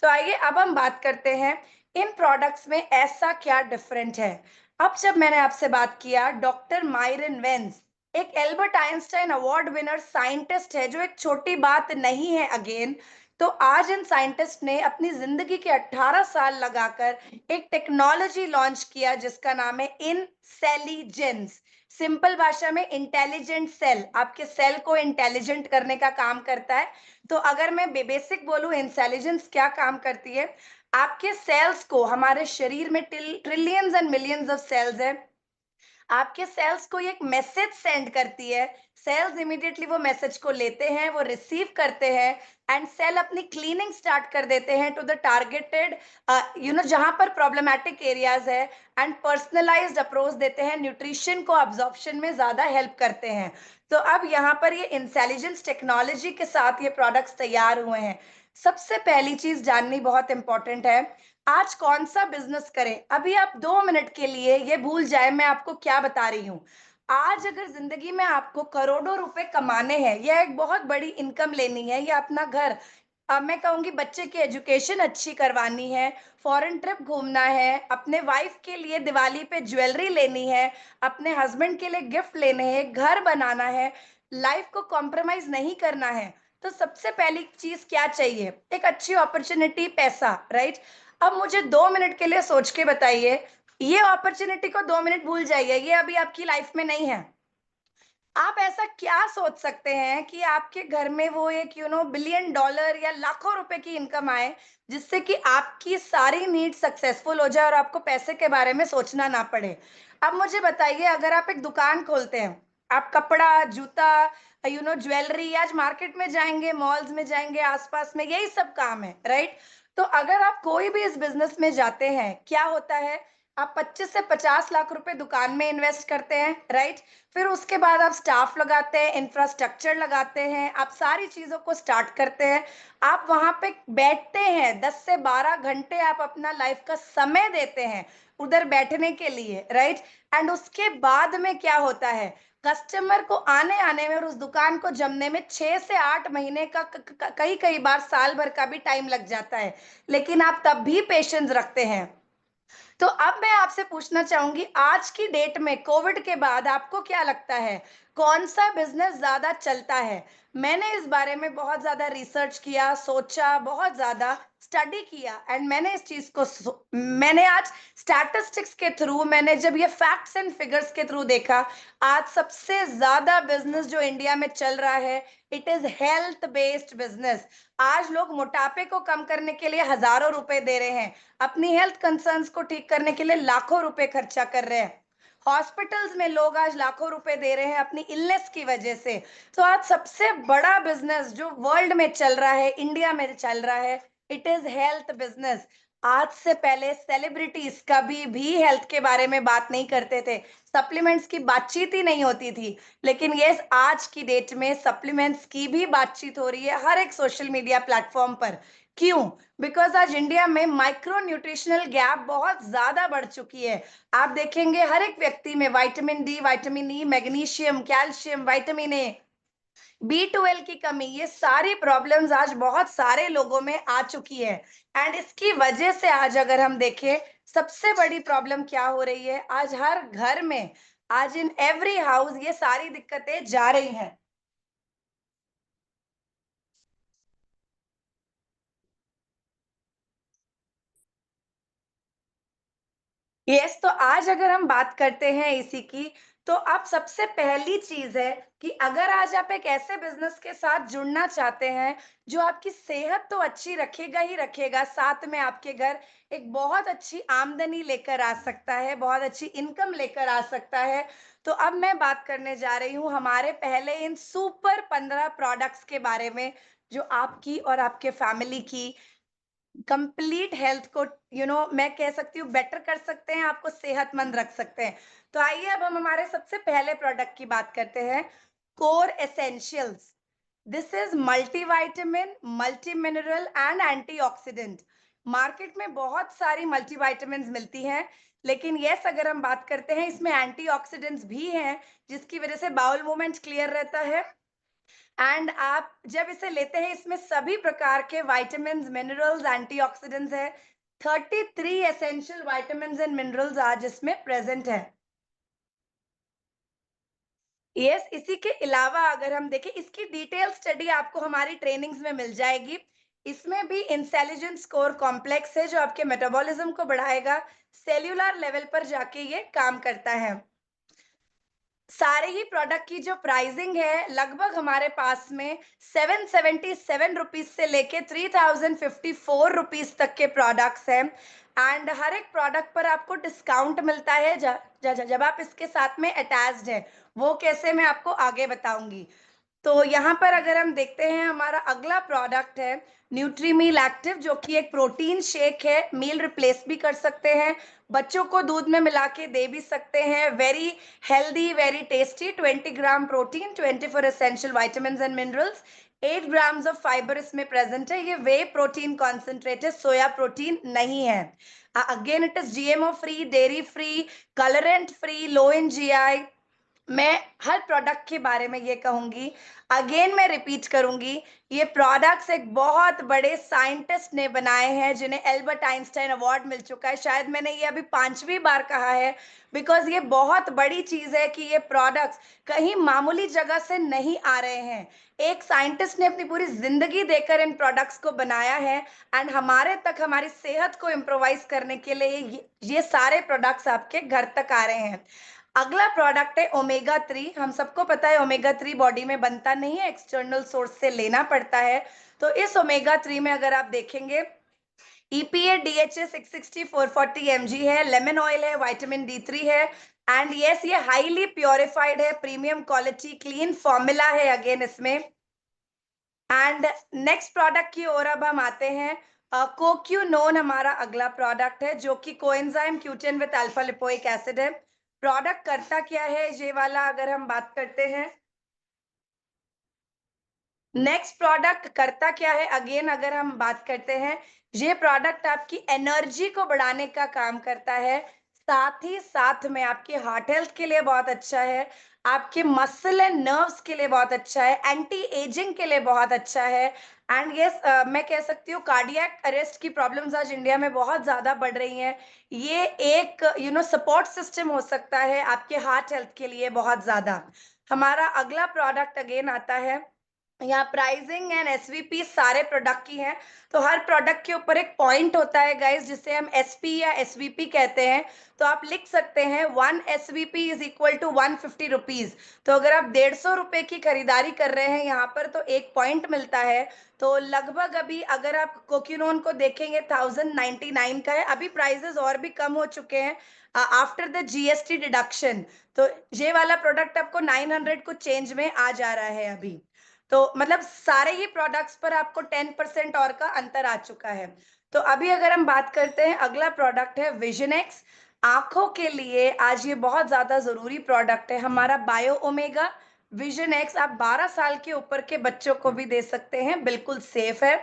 तो आइए अब हम बात करते हैं इन प्रोडक्ट्स में ऐसा क्या डिफरेंट है। अब जब मैंने आपसे बात किया, डॉक्टर मायरन वेंस एक Albert Einstein award winner scientist है, जो एक छोटी बात नहीं है अगेन। तो आज इन साइंटिस्ट ने अपनी जिंदगी के 18 साल लगाकर एक टेक्नोलॉजी लॉन्च किया जिसका नाम है इनसेलिजेंस। सिंपल भाषा में इंटेलिजेंट सेल, आपके सेल को इंटेलिजेंट करने का काम करता है। तो अगर मैं बेसिक बोलूं, इंटेलिजेंस क्या काम करती है, आपके सेल्स को, हमारे शरीर में trillions and millions of cells है, आपके सेल्स को एक मैसेज सेंड करती है। सेल्स इमीडिएटली वो मैसेज को लेते हैं, वो रिसीव करते हैं एंड सेल अपनी क्लीनिंग स्टार्ट कर देते हैं टू द टारगेटेड जहां पर प्रॉब्लमेटिक एरियाज है, एंड पर्सनलाइज्ड अप्रोच देते हैं, न्यूट्रिशन को अब्जॉर्प्शन में ज्यादा हेल्प करते हैं। तो अब यहाँ पर ये इंटेलिजेंस टेक्नोलॉजी के साथ ये प्रोडक्ट्स तैयार हुए हैं। सबसे पहली चीज जाननी बहुत इंपॉर्टेंट है, आज कौन सा बिजनेस करें। अभी आप 2 मिनट के लिए ये भूल जाए मैं आपको क्या बता रही हूँ। आज अगर जिंदगी में आपको करोड़ों रुपए कमाने हैं, या एक बहुत बड़ी इनकम लेनी है, या अपना घर, अब मैं कहूंगी बच्चे की एजुकेशन अच्छी करवानी है, फॉरेन ट्रिप घूमना है, अपने वाइफ के लिए दिवाली पे ज्वेलरी लेनी है, अपने हस्बैंड के लिए गिफ्ट लेने हैं, घर बनाना है, लाइफ को कॉम्प्रोमाइज नहीं करना है, तो सबसे पहली चीज क्या चाहिए, एक अच्छी अपॉर्चुनिटी, पैसा, राइट। अब मुझे 2 मिनट के लिए सोच के बताइए, ये अपॉर्चुनिटी को 2 मिनट भूल जाइए, ये अभी आपकी लाइफ में नहीं है। आप ऐसा क्या सोच सकते हैं कि आपके घर में वो एक बिलियन डॉलर या लाखों रुपए की इनकम आए, जिससे कि आपकी सारी नीड सक्सेसफुल हो जाए और आपको पैसे के बारे में सोचना ना पड़े। अब मुझे बताइए, अगर आप एक दुकान खोलते हैं, आप कपड़ा, जूता, ज्वेलरी, आज मार्केट में जाएंगे, मॉल्स में जाएंगे, आसपास में यही सब काम है, राइट? तो अगर आप कोई भी इस बिजनेस में जाते हैं, क्या होता है, आप 25 से 50 लाख रुपए दुकान में इन्वेस्ट करते हैं, राइट? फिर उसके बाद आप स्टाफ लगाते हैं, इंफ्रास्ट्रक्चर लगाते हैं, आप सारी चीजों को स्टार्ट करते हैं, आप वहां पे बैठते हैं, 10 से 12 घंटे आप अपना लाइफ का समय देते हैं उधर बैठने के लिए, राइट? एंड उसके बाद में क्या होता है, कस्टमर को आने आने में और उस दुकान को जमने में 6 से 8 महीने का कई कई बार साल भर का भी टाइम लग जाता है, लेकिन आप तब भी पेशेंस रखते हैं। तो अब मैं आपसे पूछना चाहूंगी, आज की डेट में कोविड के बाद आपको क्या लगता है, कौन सा बिजनेस ज्यादा चलता है? मैंने इस बारे में बहुत ज्यादा रिसर्च किया, सोचा, बहुत ज्यादा स्टडी किया, एंड मैंने इस चीज को मैंने आज स्टैटिस्टिक्स के थ्रू, मैंने जब ये फैक्ट्स एंड फिगर्स के थ्रू देखा, आज सबसे ज्यादा बिजनेस जो इंडिया में चल रहा है, it is health based business. आज लोग मोटापे को कम करने के लिए हजारों रुपए दे रहे हैं, अपनी हेल्थ कंसर्न्स को ठीक करने के लिए लाखों रुपए खर्चा कर रहे हैं, हॉस्पिटल्स में लोग आज लाखों रुपए दे रहे हैं अपनी इलनेस की वजह से। तो आज सबसे बड़ा बिजनेस जो वर्ल्ड में चल रहा है, इंडिया में चल रहा है, इट इज हेल्थ बिजनेस। आज से पहले सेलिब्रिटीज कभी भी हेल्थ के बारे में बात नहीं करते थे, सप्लीमेंट्स की बातचीत ही नहीं होती थी, लेकिन ये आज की डेट में सप्लीमेंट्स की भी बातचीत हो रही है हर एक सोशल मीडिया प्लेटफॉर्म पर। क्यों? बिकॉज आज इंडिया में माइक्रो न्यूट्रिशनल गैप बहुत ज्यादा बढ़ चुकी है। आप देखेंगे हर एक व्यक्ति में vitamin D, vitamin E, magnesium, calcium, vitamin A, B12 की कमी, ये सारी प्रॉब्लम्स आज बहुत सारे लोगों में आ चुकी है। एंड इसकी वजह से आज अगर हम देखें, सबसे बड़ी प्रॉब्लम क्या हो रही है, आज हर घर में, आज इन एवरी हाउस ये सारी दिक्कतें जा रही हैं। यस, तो आज अगर हम बात करते हैं इसी की, तो अब सबसे पहली चीज है कि अगर आज आप एक ऐसे बिजनेस के साथ जुड़ना चाहते हैं जो आपकी सेहत तो अच्छी रखेगा ही रखेगा, साथ में आपके घर एक बहुत अच्छी आमदनी लेकर आ सकता है, बहुत अच्छी इनकम लेकर आ सकता है, तो अब मैं बात करने जा रही हूँ हमारे पहले इन सुपर 15 प्रोडक्ट्स के बारे में, जो आपकी और आपके फैमिली की कंप्लीट हेल्थ को मैं कह सकती हूँ बेटर कर सकते हैं, आपको सेहतमंद रख सकते हैं। तो आइए अब हम हमारे सबसे पहले प्रोडक्ट की बात करते हैं, core essentials. This is multivitamin, multi mineral and antioxidant. Market में बहुत सारी मल्टीविटामिन मिलती हैं, लेकिन यस अगर हम बात करते हैं, इसमें एंटीऑक्सीडेंट्स भी हैं, जिसकी वजह से बाउल मूवमेंट क्लियर रहता है। एंड आप जब इसे लेते हैं, इसमें सभी प्रकार के विटामिन्स, मिनरल्स, एंटीऑक्सीडेंट्स है। 33 एसेंशियल विटामिन्स एंड मिनरल्स आज इसमें प्रेजेंट है। यस, इसी के अलावा अगर हम देखें, इसकी डिटेल स्टडी आपको हमारी ट्रेनिंग्स में मिल जाएगी। इसमें भी इंटेलिजेंस स्कोर कॉम्प्लेक्स है, जो आपके मेटाबॉलिज्म को बढ़ाएगा, सेल्यूलर लेवल पर जाके ये काम करता है। सारे ही प्रोडक्ट की जो प्राइसिंग है, लगभग हमारे पास में 777 रुपीज से लेके 3054 रुपीज तक के प्रोडक्ट्स हैं। एंड हर एक प्रोडक्ट पर आपको डिस्काउंट मिलता है जब आप इसके साथ में अटैच्ड है। वो कैसे, मैं आपको आगे बताऊंगी। तो यहाँ पर अगर हम देखते हैं, हमारा अगला प्रोडक्ट है न्यूट्रीमील एक्टिव, जो कि एक प्रोटीन शेक है, मील रिप्लेस भी कर सकते हैं, बच्चों को दूध में मिला के दे भी सकते हैं। Very healthy, very tasty, 20 gram protein, 24 essential vitamin and minerals, 8 grams of fibre इसमें प्रेजेंट है। ये वे प्रोटीन कॉन्सेंट्रेट है, सोया प्रोटीन नहीं है। Again it is GMO free, dairy free, colourant free, low in GI। मैं हर प्रोडक्ट के बारे में ये कहूंगी, अगेन मैं रिपीट करूंगी, ये प्रोडक्ट्स एक बहुत बड़े साइंटिस्ट ने बनाए हैं, जिन्हें एल्बर्ट आइंस्टाइन अवार्ड मिल चुका है। शायद मैंने ये अभी 5वीं बार कहा है, बिकॉज ये बहुत बड़ी चीज है कि ये प्रोडक्ट्स कहीं मामूली जगह से नहीं आ रहे हैं। एक साइंटिस्ट ने अपनी पूरी जिंदगी देकर इन प्रोडक्ट्स को बनाया है, एंड हमारे तक, हमारी सेहत को इम्प्रोवाइज करने के लिए ये सारे प्रोडक्ट्स आपके घर तक आ रहे हैं। अगला प्रोडक्ट है ओमेगा 3। हम सबको पता है ओमेगा 3 बॉडी में बनता नहीं है, एक्सटर्नल सोर्स से लेना पड़ता है। तो इस ओमेगा 3 में अगर आप देखेंगे, EPA DHA 660 440 mg है, लेमन ऑयल है, विटामिन D3 है, एंड यस ये हाईली प्योरिफाइड है, प्रीमियम क्वालिटी क्लीन फॉर्मूला है अगेन इसमें। एंड नेक्स्ट प्रोडक्ट की ओर अब हम आते हैं। कोक्यूनोन हमारा अगला प्रोडक्ट है, जो कि coenzyme Q10 with alpha lipoic acid है। प्रोडक्ट करता क्या है ये वाला, अगर हम बात करते हैं नेक्स्ट प्रोडक्ट करता क्या है, अगेन अगर हम बात करते हैं, ये प्रोडक्ट आपकी एनर्जी को बढ़ाने का काम करता है, साथ ही साथ में आपके हार्ट हेल्थ के लिए बहुत अच्छा है, आपके मसल एंड नर्व्स के लिए बहुत अच्छा है, एंटी एजिंग के लिए बहुत अच्छा है। एंड यस मैं कह सकती हूँ कार्डियक अरेस्ट की प्रॉब्लम्स आज इंडिया में बहुत ज्यादा बढ़ रही हैं। ये एक सपोर्ट सिस्टम हो सकता है आपके हार्ट हेल्थ के लिए बहुत ज्यादा। हमारा अगला प्रोडक्ट अगेन आता है, यहाँ प्राइसिंग एंड एसवीपी सारे प्रोडक्ट की है। तो हर प्रोडक्ट के ऊपर एक पॉइंट होता है गाइस, जिसे हम एसपी या एसवीपी कहते हैं। तो आप लिख सकते हैं 1 SVP is equal to 150 rupees. तो अगर आप 150 रुपए की खरीदारी कर रहे हैं यहाँ पर, तो एक पॉइंट मिलता है। तो लगभग अभी अगर आप कोक्यूनोन को देखेंगे 1099 का है, अभी प्राइसेस और भी कम हो चुके हैं आफ्टर द जीएसटी डिडक्शन। तो ये वाला प्रोडक्ट आपको 900 कुछ चेंज में आ जा रहा है अभी। तो मतलब सारे ही प्रोडक्ट्स पर आपको 10% और का अंतर आ चुका है। तो अभी अगर हम बात करते हैं, अगला प्रोडक्ट है विजन एक्स। आंखों के लिए आज ये बहुत ज्यादा जरूरी प्रोडक्ट है हमारा बायो ओमेगा विजन एक्स। आप 12 साल के ऊपर के बच्चों को भी दे सकते हैं, बिल्कुल सेफ है।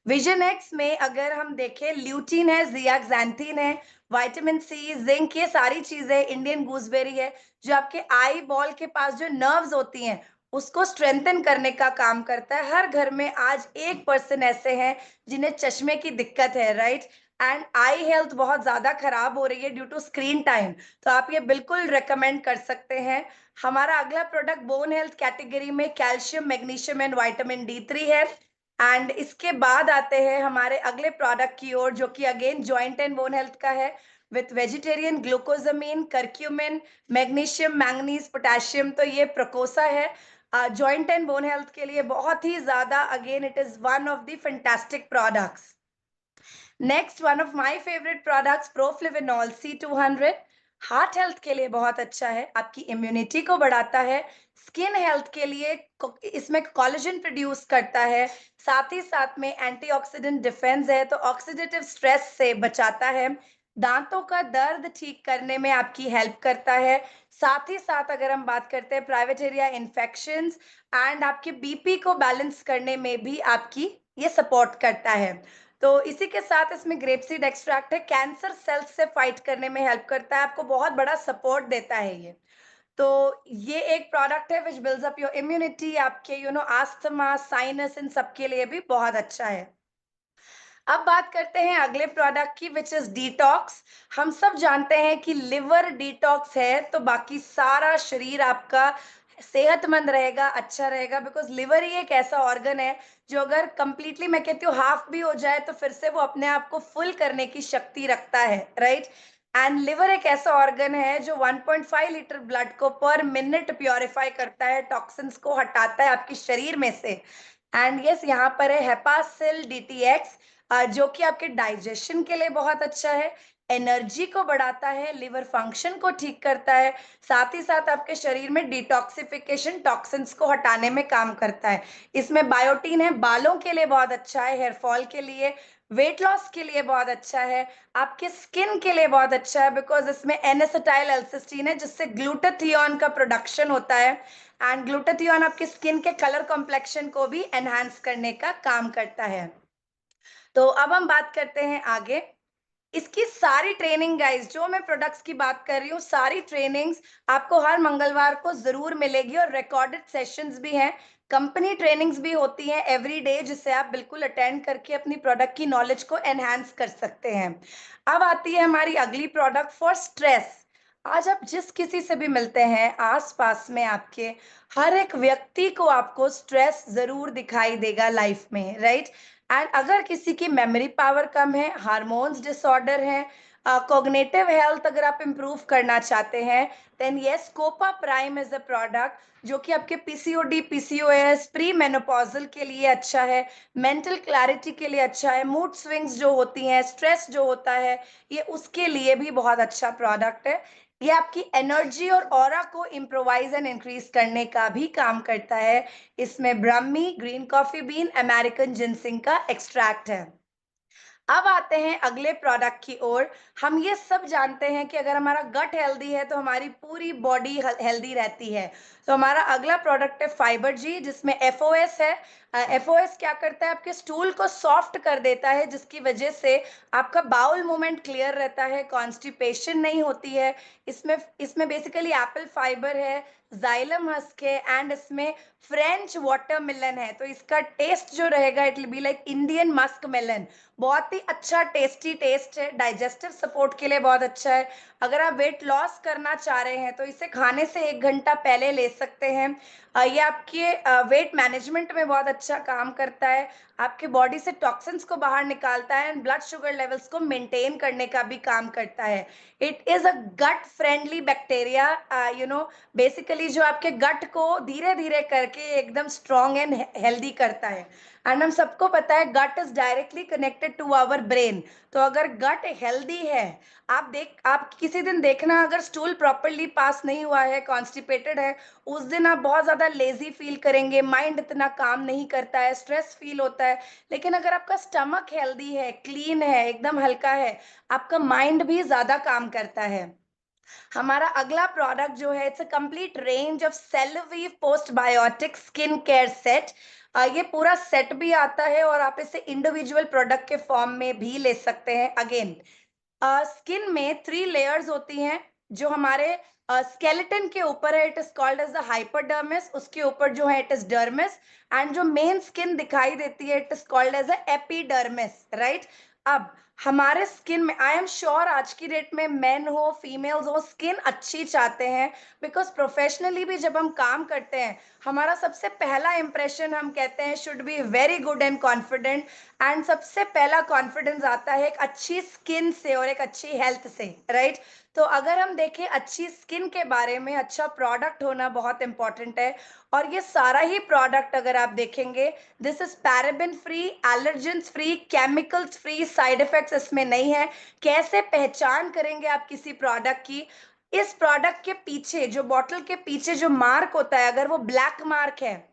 विजन एक्स में अगर हम देखें, ल्यूटीन है, जियाक्सैंथीन है, विटामिन सी, जिंक, ये सारी चीजें, इंडियन गूसबेरी है, जो आपके आई बॉल के पास जो नर्व्स होती हैं उसको स्ट्रेंथन करने का काम करता है। हर घर में आज एक पर्सन ऐसे हैं जिन्हें चश्मे की दिक्कत है, राइट। एंड आई हेल्थ बहुत ज्यादा खराब हो रही है ड्यू टू स्क्रीन टाइम। तो आप ये बिल्कुल रेकमेंड कर सकते हैं। हमारा अगला प्रोडक्ट बोन हेल्थ कैटेगरी में calcium, magnesium and vitamin D3 है। एंड इसके बाद आते हैं हमारे अगले प्रोडक्ट की ओर, जो कि again joint and bone health का है, with vegetarian glucosamine, curcumin, magnesium, manganese, potassium. तो ये प्रोकोसा है जॉइंट एंड बोन हेल्थ के लिए बहुत ही ज्यादा, again it is one of the fantastic products. Next one of my favourite products Proflavanol C200। Heart health के लिए बहुत अच्छा है, आपकी इम्यूनिटी को बढ़ाता है, स्किन हेल्थ के लिए इसमें कोलेजन प्रोड्यूस करता है, साथ ही साथ में एंटीऑक्सीडेंट डिफेंस है, तो ऑक्सीडेटिव स्ट्रेस से बचाता है, दांतों का दर्द ठीक करने में आपकी हेल्प करता है, साथ ही साथ अगर हम बात करते हैं प्राइवेट एरिया इन्फेक्शंस एंड आपके बीपी को बैलेंस करने में भी आपकी ये सपोर्ट करता है। तो इसी के साथ इसमें ग्रेप सीड एक्सट्रैक्ट है, कैंसर सेल्स से फाइट करने में हेल्प करता है, आपको बहुत बड़ा सपोर्ट देता है ये। तो ये एक प्रोडक्ट है विच बिल्ड्स अप योर इम्यूनिटी, आपके आस्थमा, साइनस, इन सब के लिए भी बहुत अच्छा है। अब बात करते हैं अगले प्रोडक्ट की, विच इज डिटॉक्स। हम सब जानते हैं कि लिवर डिटॉक्स है तो बाकी सारा शरीर आपका सेहतमंद रहेगा, अच्छा रहेगा, बिकॉज लिवर ही एक ऐसा ऑर्गन है जो अगर कंप्लीटली, मैं कहती हूँ हाफ भी हो जाए, तो फिर से वो अपने आप को फुल करने की शक्ति रखता है, राइट। एंड लिवर एक ऐसा ऑर्गन है जो 1.5 लीटर ब्लड को पर मिनट प्योरीफाई करता है, टॉक्सिन्स को हटाता है आपके शरीर में से। एंड यस यहाँ पर है हेपासिल DTX, जो कि आपके डाइजेशन के लिए बहुत अच्छा है, एनर्जी को बढ़ाता है, लिवर फंक्शन को ठीक करता है, साथ ही साथ आपके शरीर में डिटॉक्सिफिकेशन, टॉक्सिन्स को हटाने में काम करता है। इसमें बायोटीन है, बालों के लिए बहुत अच्छा है, हेयर फॉल के लिए, वेट लॉस के लिए बहुत अच्छा है, आपके स्किन के लिए बहुत अच्छा है, बिकॉज इसमें N-एसिटाइल एल्सिस्टीन है, जिससे ग्लूटाथियोन का प्रोडक्शन होता है। एंड ग्लूटाथियोन आपकी स्किन के कलर कॉम्प्लेक्शन को भी एनहांस करने का काम करता है। तो अब हम बात करते हैं आगे। इसकी सारी ट्रेनिंग गाइस, जो मैं प्रोडक्ट्स की बात कर रही हूँ, सारी ट्रेनिंग्स आपको हर मंगलवार को जरूर मिलेगी, और रिकॉर्डेड सेशंस भी हैं, कंपनी ट्रेनिंग्स भी होती हैं एवरी डे, जिसे आप बिल्कुल अटेंड करके अपनी प्रोडक्ट की नॉलेज को एनहांस कर सकते हैं। अब आती है हमारी अगली प्रोडक्ट फॉर स्ट्रेस। आज आप जिस किसी से भी मिलते हैं आसपास में आपके, हर एक व्यक्ति को आपको स्ट्रेस जरूर दिखाई देगा लाइफ में, राइट। एंड अगर किसी की मेमोरी पावर कम है, हार्मोन्स डिसऑर्डर है, कॉग्निटिव हेल्थ अगर आप इम्प्रूव करना चाहते हैं, then yes, Copa prime is a product जो कि आपके पीसीओडी, पीसीओएस, प्री मेनोपॉजल के लिए अच्छा है, मेंटल क्लैरिटी के लिए अच्छा है, मूड स्विंग्स जो होती हैं, स्ट्रेस जो होता है, ये उसके लिए भी बहुत अच्छा प्रोडक्ट है। ये आपकी एनर्जी और ऑरा को इम्प्रोवाइज एंड इंक्रीज करने का भी काम करता है। इसमें Brahmi, green coffee bean, American ginseng का एक्सट्रैक्ट है। अब आते हैं अगले प्रोडक्ट की ओर। हम ये सब जानते हैं कि अगर हमारा गट हेल्दी है तो हमारी पूरी बॉडी हेल्दी रहती है। तो हमारा अगला प्रोडक्ट है फाइबर जी, जिसमें एफओएस है। एफओएस क्या करता है, आपके स्टूल को सॉफ्ट कर देता है, जिसकी वजह से आपका बाउल मूवमेंट क्लियर रहता है, कॉन्स्टिपेशन नहीं होती है। इसमें इसमें बेसिकली एप्पल फाइबर है, जाइलम हस्क है, एंड इसमें फ्रेंच वाटरमेलन है। तो इसका टेस्ट जो रहेगा, it will be like Indian muskmelon. बहुत ही अच्छा टेस्टी टेस्ट है, डाइजेस्टिव सपोर्ट के लिए बहुत अच्छा है। अगर आप वेट लॉस करना चाह रहे हैं तो इसे खाने से 1 घंटा पहले ले सकते हैं। ये आपके वेट मैनेजमेंट में बहुत अच्छा काम करता है, आपके बॉडी से टॉक्सिन्स को बाहर निकालता है, एंड ब्लड शुगर लेवल्स को मेंटेन करने का भी काम करता है। It is a gut friendly bacteria, basically जो आपके गट को धीरे धीरे करके एकदम स्ट्रॉन्ग एंड हेल्दी करता है। एंड हम सबको पता है gut is directly connected to our brain. तो अगर गट हेल्दी है, आप किसी दिन देखना, अगर स्टूल प्रॉपरली पास नहीं हुआ है, कॉन्स्टिपेटेड है, उस दिन आप बहुत ज्यादा लेजी फील करेंगे, माइंड इतना काम नहीं करता है, स्ट्रेस फील होता है। लेकिन अगर आपका स्टमक हेल्दी है, क्लीन है, एकदम हल्का है, आपका माइंड भी ज्यादा काम करता है। हमारा अगला प्रोडक्ट जो है, it's a complete range of Celavive postbiotic skin care set. ये पूरा सेट भी आता है और आप इसे इंडिविजुअल प्रोडक्ट के फॉर्म में भी ले सकते हैं। अगेन, स्किन में 3 लेयर्स होती हैं। जो हमारे स्केलेटन के ऊपर है, it is called as the hypodermis. उसके ऊपर जो है, इट इज डर्मिस। एंड जो मेन स्किन दिखाई देती है, it is called as a epidermis, right. अब हमारे स्किन में, आई एम श्योर आज की डेट में मेन हो, फीमेल्स हो, स्किन अच्छी चाहते हैं। बिकॉज प्रोफेशनली भी जब हम काम करते हैं, हमारा सबसे पहला इंप्रेशन, हम कहते हैं, should be very good and confident. And सबसे पहला कॉन्फिडेंस आता है एक अच्छी स्किन से और एक अच्छी हेल्थ से, राइट। तो अगर हम देखें अच्छी स्किन के बारे में, अच्छा प्रोडक्ट होना बहुत इंपॉर्टेंट है। और ये सारा ही प्रोडक्ट अगर आप देखेंगे, this is paraben free, allergens free, chemicals free, side effects इसमें नहीं है। कैसे पहचान करेंगे आप किसी प्रोडक्ट की? इस प्रोडक्ट के पीछे, जो बॉटल के पीछे जो मार्क होता है, अगर वो ब्लैक मार्क है,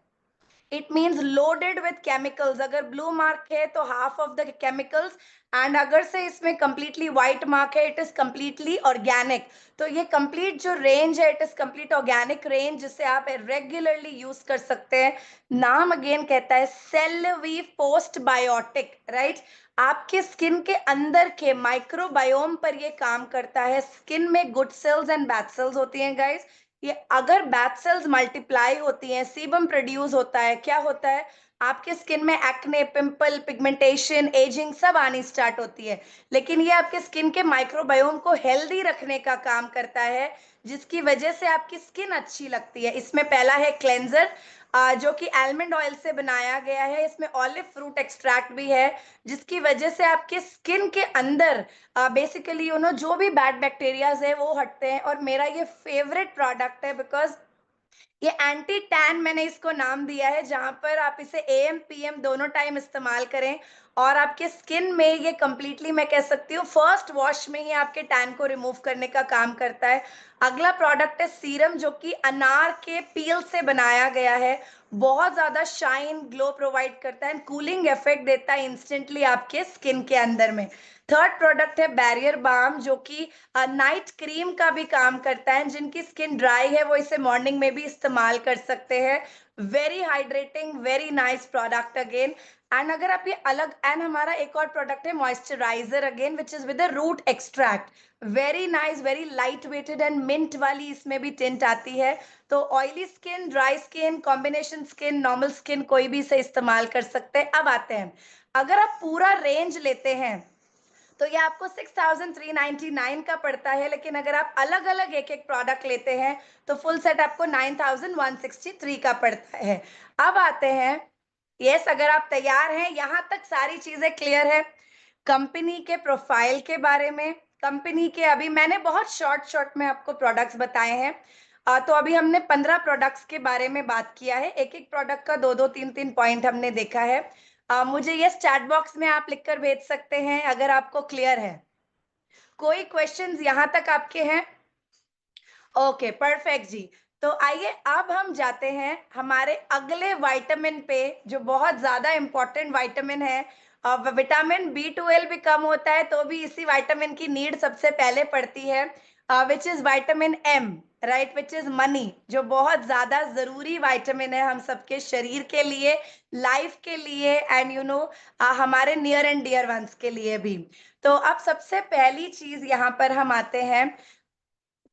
it means loaded with chemicals. अगर ब्लू मार्क है तो half of the chemicals. And अगर से इसमें कंप्लीटली व्हाइट मार्क है, इट इज कंप्लीटली ऑर्गेनिक। तो ये कंप्लीट जो रेंज है, it is complete organic range, जिसे आप रेगुलरली यूज कर सकते हैं। नाम अगेन कहता है सेलवीव पोस्ट बायोटिक, राइट। आपके स्किन के अंदर के माइक्रोबायोम पर ये काम करता है। स्किन में good cells and bad cells होती हैं गाइस। ये अगर बैड सेल्स मल्टीप्लाई होती हैं, सीबम प्रोड्यूस होता है, क्या होता है, आपके स्किन में एक्ने, पिंपल, पिगमेंटेशन, एजिंग सब आनी स्टार्ट होती है। लेकिन ये आपके स्किन के माइक्रोबायोम को हेल्दी रखने का काम करता है, जिसकी वजह से आपकी स्किन अच्छी लगती है। इसमें पहला है क्लेंजर, जो कि आलमंड ऑयल से बनाया गया है। इसमें ऑलिव फ्रूट एक्सट्रैक्ट भी है, जिसकी वजह से आपके स्किन के अंदर बेसिकली जो भी बैड बैक्टीरियाज है वो हटते हैं। और मेरा ये फेवरेट प्रोडक्ट है, बिकॉज ये एंटी टैन मैंने इसको नाम दिया है, जहां पर आप इसे एएम पीएम दोनों टाइम इस्तेमाल करें, और आपके स्किन में ये कंप्लीटली, मैं कह सकती हूँ, फर्स्ट वॉश में ही आपके टैन को रिमूव करने का काम करता है। अगला प्रोडक्ट है सीरम, जो कि अनार के पील से बनाया गया है। बहुत ज्यादा शाइन, ग्लो प्रोवाइड करता है, कूलिंग इफेक्ट देता है इंस्टेंटली आपके स्किन के अंदर में। थर्ड प्रोडक्ट है बैरियर बाम, जो कि नाइट क्रीम का भी काम करता है। जिनकी स्किन ड्राई है वो इसे मॉर्निंग में भी इस्तेमाल कर सकते हैं। Very hydrating, very nice product again. And अगर आप ये अलग, एंड हमारा एक और प्रोडक्ट है moisturiser again, which is with root extract. Very nice, very light weighted and mint वाली इसमें भी टिंट आती है। तो oily skin, dry skin, combination skin, normal skin, कोई भी इसे इस्तेमाल कर सकते हैं। अब आते हैं, अगर आप पूरा रेंज लेते हैं तो ये आपको 6399 का पड़ता है। लेकिन अगर आप अलग अलग एक एक प्रोडक्ट लेते हैं तो फुल सेट आपको 9163 का पड़ता है। अब आते हैं, यस, अगर आप तैयार हैं, यहां तक सारी चीजें क्लियर है कंपनी के प्रोफाइल के बारे में, कंपनी के अभी मैंने बहुत शॉर्ट में आपको प्रोडक्ट्स बताए हैं। तो अभी हमने 15 प्रोडक्ट्स के बारे में बात किया है। एक-एक प्रोडक्ट का 2-2 3-3 पॉइंट हमने देखा है। मुझे यस चैट बॉक्स में आप लिखकर भेज सकते हैं अगर आपको क्लियर है। कोई क्वेश्चंस यहाँ तक आपके हैं? ओके, परफेक्ट जी। तो आइए अब हम जाते हैं हमारे अगले विटामिन पे, जो बहुत ज्यादा इंपॉर्टेंट विटामिन है। विटामिन B12 भी कम होता है तो भी इसी विटामिन की नीड सबसे पहले पड़ती है, which is vitamin M, right, which is money, जो बहुत ज्यादा जरूरी विटामिन है हम सबके शरीर के लिए, लाइफ के लिए, एंड हमारे नियर एंड डियर वंस के लिए भी। तो अब सबसे पहली चीज यहाँ पर हम आते हैं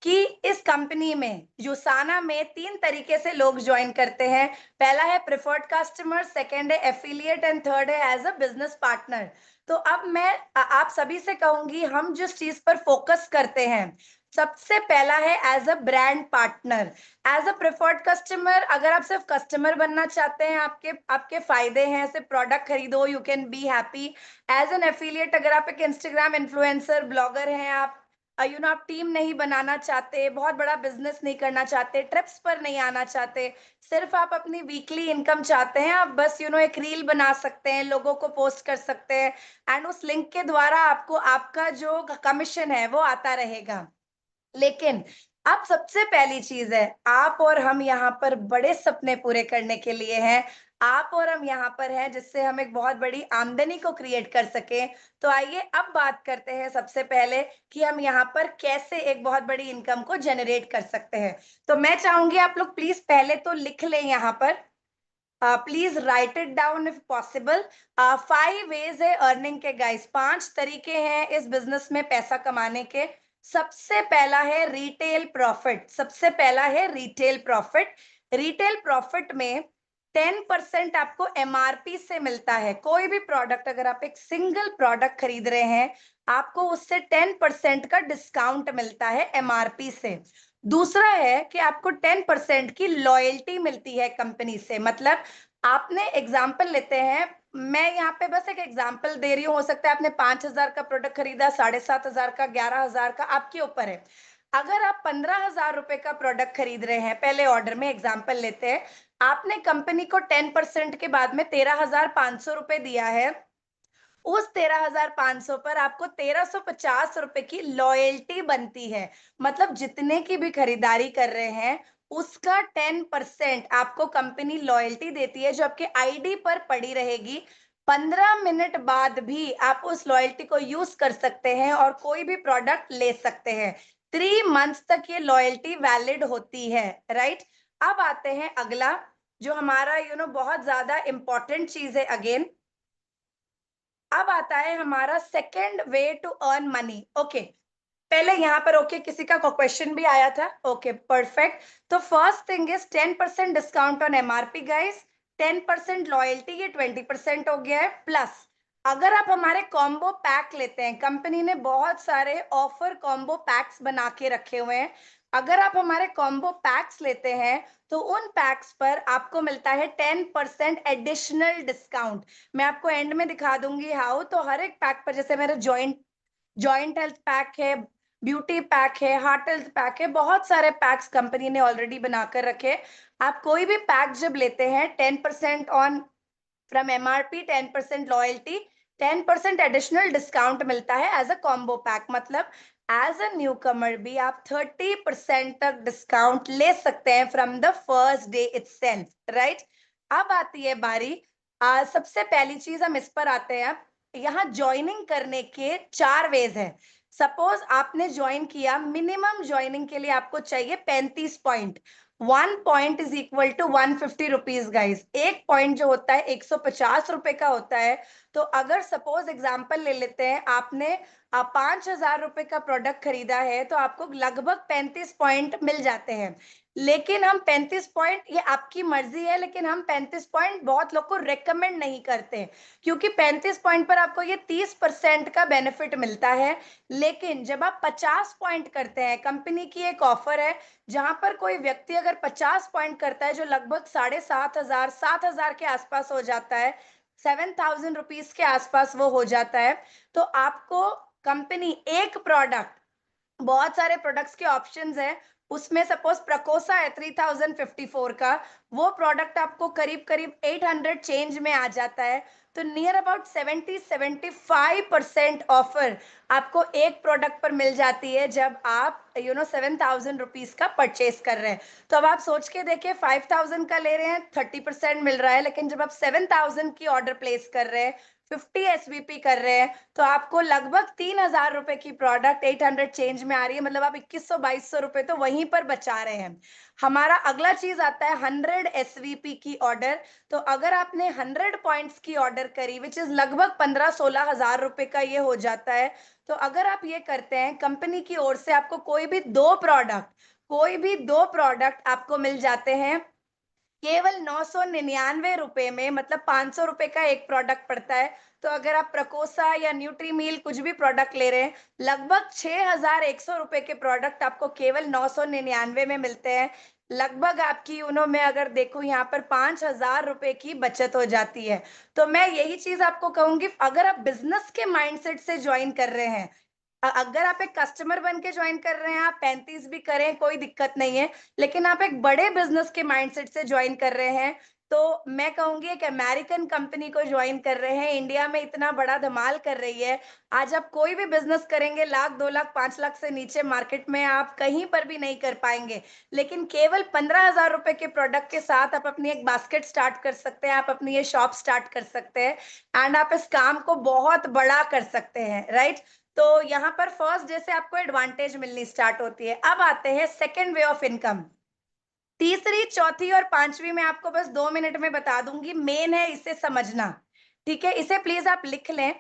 कि इस कंपनी में यूसाना में 3 तरीके से लोग ज्वाइन करते हैं। पहला है प्रेफर्ड कस्टमर, सेकंड है एफिलिएट एंड थर्ड है एज अ बिजनेस पार्टनर। तो अब मैं आप सभी से कहूंगी, हम जिस चीज पर फोकस करते हैं, सबसे पहला है as a brand partner. As a preferred customer, अगर आप सिर्फ कस्टमर बनना चाहते हैं, आपके आपके फायदे हैं, सिर्फ प्रोडक्ट खरीदो, you can be happy. As an affiliate, अगर आप एक इंस्टाग्राम इन्फ्लुएंसर ब्लॉगर हैं, आप टीम नहीं बनाना चाहते, बहुत बड़ा बिजनेस नहीं करना चाहते, ट्रिप्स पर नहीं आना चाहते, सिर्फ आप अपनी वीकली इनकम चाहते हैं, आप बस एक रील बना सकते हैं, लोगों को पोस्ट कर सकते हैं, एंड उस लिंक के द्वारा आपको आपका जो कमीशन है वो आता रहेगा। लेकिन अब सबसे पहली चीज है, आप और हम यहाँ पर बड़े सपने पूरे करने के लिए हैं। आप और हम यहाँ पर हैं जिससे हम एक बहुत बड़ी आमदनी को क्रिएट कर सके। तो आइए अब बात करते हैं सबसे पहले कि हम यहाँ पर कैसे एक बहुत बड़ी इनकम को जनरेट कर सकते हैं। तो मैं चाहूंगी आप लोग प्लीज पहले तो लिख लें यहाँ पर, please write it down if possible. 5 ways है अर्निंग के गाइस, 5 तरीके हैं इस बिजनेस में पैसा कमाने के। सबसे पहला है रिटेल प्रॉफिट। सबसे पहला है रिटेल प्रॉफिट। रिटेल प्रॉफिट में 10% आपको एमआरपी से मिलता है। कोई भी प्रोडक्ट, अगर आप एक सिंगल प्रोडक्ट खरीद रहे हैं, आपको उससे 10% का डिस्काउंट मिलता है एमआरपी से। दूसरा है कि आपको 10% की लॉयल्टी मिलती है कंपनी से। मतलब आपने एग्जाम्पल लेते हैं, मैं यहाँ पे बस एक एग्जाम्पल दे रही हूँ, हो सकता है आपने 5,000 का प्रोडक्ट खरीदा, 7,500 का, 11,000 का, आपके ऊपर है। अगर आप 15,000 रुपए का प्रोडक्ट खरीद रहे हैं, पहले ऑर्डर में एग्जाम्पल लेते हैं, आपने कंपनी को 10% के बाद में 13,500 रुपए दिया है। उस 13,500 पर आपको 1,350 रुपए की लॉयल्टी बनती है। मतलब जितने की भी खरीदारी कर रहे हैं, उसका 10% आपको कंपनी लॉयल्टी देती है, जो आपके आईडी पर पड़ी रहेगी। 15 मिनट बाद भी आप उस लॉयल्टी को यूज कर सकते हैं और कोई भी प्रोडक्ट ले सकते हैं। 3 मंथ्स तक ये लॉयल्टी वैलिड होती है, राइट। अब आते हैं अगला, जो हमारा बहुत ज्यादा इंपॉर्टेंट चीज है अगेन। अब आता है हमारा second way to earn money. Okay, पहले यहाँ पर ओके किसी का क्वेश्चन भी आया था। Okay, perfect. तो first thing is 10% discount on MRP guys, 10% loyalty, ये 20% हो गया है। प्लस अगर आप हमारे कॉम्बो पैक लेते हैं, कंपनी ने बहुत सारे ऑफर कॉम्बो पैक्स बना के रखे हुए हैं। अगर आप हमारे कॉम्बो पैक्स लेते हैं तो उन पैक्स पर आपको मिलता है 10% एडिशनल डिस्काउंट। मैं आपको एंड में दिखा दूंगी हाउ। तो हर एक पैक पर, जैसे मेरे जॉइंट जॉइंट हेल्थ पैक है, ब्यूटी पैक है, हार्ट हेल्थ पैक है, बहुत सारे पैक्स कंपनी ने ऑलरेडी बनाकर रखे। आप कोई भी पैक जब लेते हैं, 10% on from MRP, 10% loyalty, 10% additional discount मिलता है एज अ कॉम्बो पैक। मतलब एज अ न्यू कमर भी आप 30% तक डिस्काउंट ले सकते हैं from the first day itself, right. अब आती है बारी, सबसे पहली चीज हम इस पर आते हैं। यहाँ ज्वाइनिंग करने के 4 वेज है। सपोज आपने ज्वाइन किया, मिनिमम ज्वाइनिंग के लिए आपको चाहिए 35 point. 1 point is equal to 150 rupees guys. एक पॉइंट जो होता है 150 रुपए का होता है। तो अगर सपोज एग्जांपल ले लेते हैं, आपने 5,000 रुपए का प्रोडक्ट खरीदा है, तो आपको लगभग 35 पॉइंट मिल जाते हैं। लेकिन हम 35 पॉइंट, ये आपकी मर्जी है, लेकिन हम 35 पॉइंट बहुत लोग को रेकमेंड नहीं करते, क्योंकि 35 पॉइंट पर आपको ये 30% का बेनिफिट मिलता है। लेकिन जब आप 50 पॉइंट करते हैं, कंपनी की एक ऑफर है जहां पर कोई व्यक्ति अगर 50 पॉइंट करता है, जो लगभग 7,500 7,000 के आसपास हो जाता है, 7,000 रुपीज के आसपास वो हो जाता है, तो आपको कंपनी एक प्रोडक्ट, बहुत सारे प्रोडक्ट्स के ऑप्शंस हैं, उसमें सपोज प्रकोसा है 3054 का, वो प्रोडक्ट आपको करीब करीब 800 चेंज में आ जाता है। तो नियर अबाउट 70-75% ऑफर आपको एक प्रोडक्ट पर मिल जाती है जब आप 7000 रुपीज का परचेस कर रहे हैं। तो अब आप सोच के देखिए, 5000 का ले रहे हैं 30% मिल रहा है, लेकिन जब आप 7000 की ऑर्डर प्लेस कर रहे हैं, 50 एसवीपी कर रहे हैं, तो आपको लगभग 3000 रुपए की प्रोडक्ट 800 चेंज में आ रही है। मतलब आप 2100-2200 रुपए तो वहीं पर बचा रहे हैं। हमारा अगला चीज आता है 100 एसवीपी की ऑर्डर। तो अगर आपने 100 पॉइंट्स की ऑर्डर करी, विच इज लगभग 15-16 हजार रुपए का ये हो जाता है। तो अगर आप ये करते हैं, कंपनी की ओर से आपको कोई भी दो प्रोडक्ट आपको मिल जाते हैं केवल 999 रुपए में, मतलब 500 रुपए का एक प्रोडक्ट पड़ता है। तो अगर आप प्रकोसा या न्यूट्रीमील कुछ भी प्रोडक्ट ले रहे हैं, लगभग 6100 रुपए के प्रोडक्ट आपको केवल 999 में मिलते हैं। लगभग आपकी में अगर देखो यहाँ पर 5000 रुपए की बचत हो जाती है। तो मैं यही चीज आपको कहूंगी, अगर आप बिजनेस के माइंडसेट से ज्वाइन कर रहे हैं, अगर आप एक कस्टमर बन के ज्वाइन कर रहे हैं, आप 35 भी करें कोई दिक्कत नहीं है, लेकिन आप एक बड़े बिजनेस के माइंडसेट से ज्वाइन कर रहे हैं, तो मैं कहूंगी एक अमेरिकन कंपनी को ज्वाइन कर रहे हैं, इंडिया में इतना बड़ा धमाल कर रही है। आज आप कोई भी बिजनेस करेंगे, 1 लाख 2 लाख 5 लाख से नीचे मार्केट में आप कहीं पर भी नहीं कर पाएंगे, लेकिन केवल 15,000 रुपए के प्रोडक्ट के साथ आप अपनी एक बास्केट स्टार्ट कर सकते हैं, आप अपनी ये शॉप स्टार्ट कर सकते हैं, एंड आप इस काम को बहुत बड़ा कर सकते हैं, राइट। तो यहाँ पर फर्स्ट जैसे आपको एडवांटेज मिलनी स्टार्ट होती है। अब आते हैं सेकेंड वे ऑफ इनकम। तीसरी, चौथी और पांचवी में आपको बस 2 मिनट में बता दूंगी, मेन है इसे समझना, ठीक है, इसे प्लीज आप लिख लें।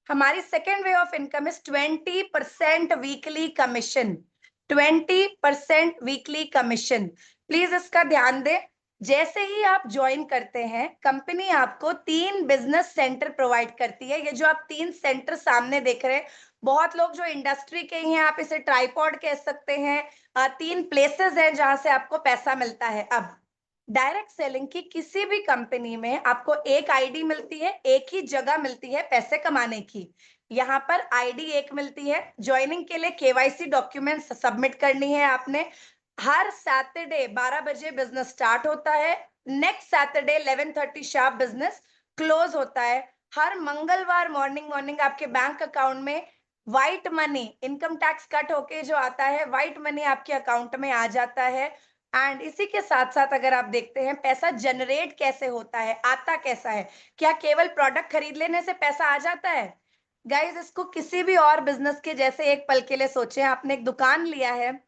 हमारी second way of income is 20% weekly commission. 20% weekly commission, please इसका ध्यान दें। जैसे ही आप ज्वाइन करते हैं, कंपनी आपको 3 बिजनेस सेंटर प्रोवाइड करती है। ये जो आप 3 सेंटर सामने देख रहे हैं, बहुत लोग जो इंडस्ट्री के ही हैं, आप इसे ट्राइपॉड कह सकते हैं। 3 प्लेसेस हैं जहां से आपको पैसा मिलता है। अब डायरेक्ट सेलिंग की किसी भी कंपनी में आपको एक आईडी मिलती है, एक ही जगह मिलती है पैसे कमाने की। यहाँ पर आईडी एक मिलती है, ज्वाइनिंग के लिए केवाईसी डॉक्यूमेंट्स सबमिट करनी है आपने। हर सैटरडे 12 बजे बिजनेस स्टार्ट होता है, next Saturday 11:30 sharp business close होता है। हर मंगलवार मॉर्निंग आपके बैंक अकाउंट में white money, income tax cut होके जो आता है, व्हाइट मनी आपके अकाउंट में आ जाता है। एंड इसी के साथ साथ अगर आप देखते हैं पैसा जनरेट कैसे होता है, आता कैसा है, क्या केवल प्रोडक्ट खरीद लेने से पैसा आ जाता है? गाइस, इसको किसी भी और बिजनेस के जैसे एक पल के लिए सोचें। आपने एक दुकान लिया है,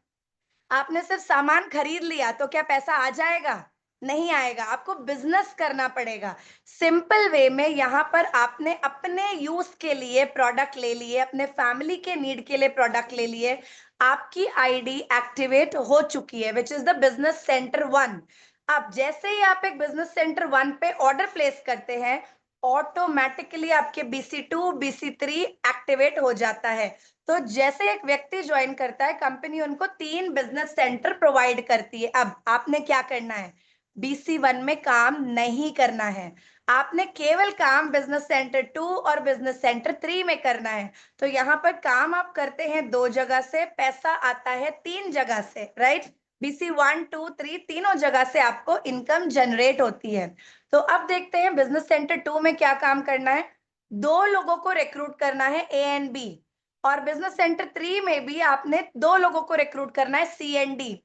आपने सिर्फ सामान खरीद लिया तो क्या पैसा आ जाएगा? नहीं आएगा, आपको बिजनेस करना पड़ेगा। सिंपल वे में यहाँ पर आपने अपने यूज के लिए प्रोडक्ट ले लिए, अपने फैमिली के नीड के लिए प्रोडक्ट ले लिए, आपकी आईडी एक्टिवेट हो चुकी है, which is the business centre 1। अब जैसे ही आप एक बिजनेस सेंटर 1 पे ऑर्डर प्लेस करते हैं, ऑटोमेटिकली आपके BC2 BC3 एक्टिवेट हो जाता है। तो जैसे एक व्यक्ति ज्वाइन करता है, कंपनी उनको 3 बिजनेस सेंटर प्रोवाइड करती है। अब आपने क्या करना है? BC1 में काम नहीं करना है, आपने केवल काम बिजनेस सेंटर 2 और बिजनेस सेंटर 3 में करना है। तो यहाँ पर काम आप करते हैं 2 जगह से, पैसा आता है 3 जगह से, राइट। BC1 2 3 तीनों जगह से आपको इनकम जनरेट होती है। तो अब देखते हैं बिजनेस सेंटर 2 में क्या काम करना है। 2 लोगों को रिक्रूट करना है, A and B। और बिजनेस सेंटर 3 में भी आपने 2 लोगों को रिक्रूट करना है, C and D।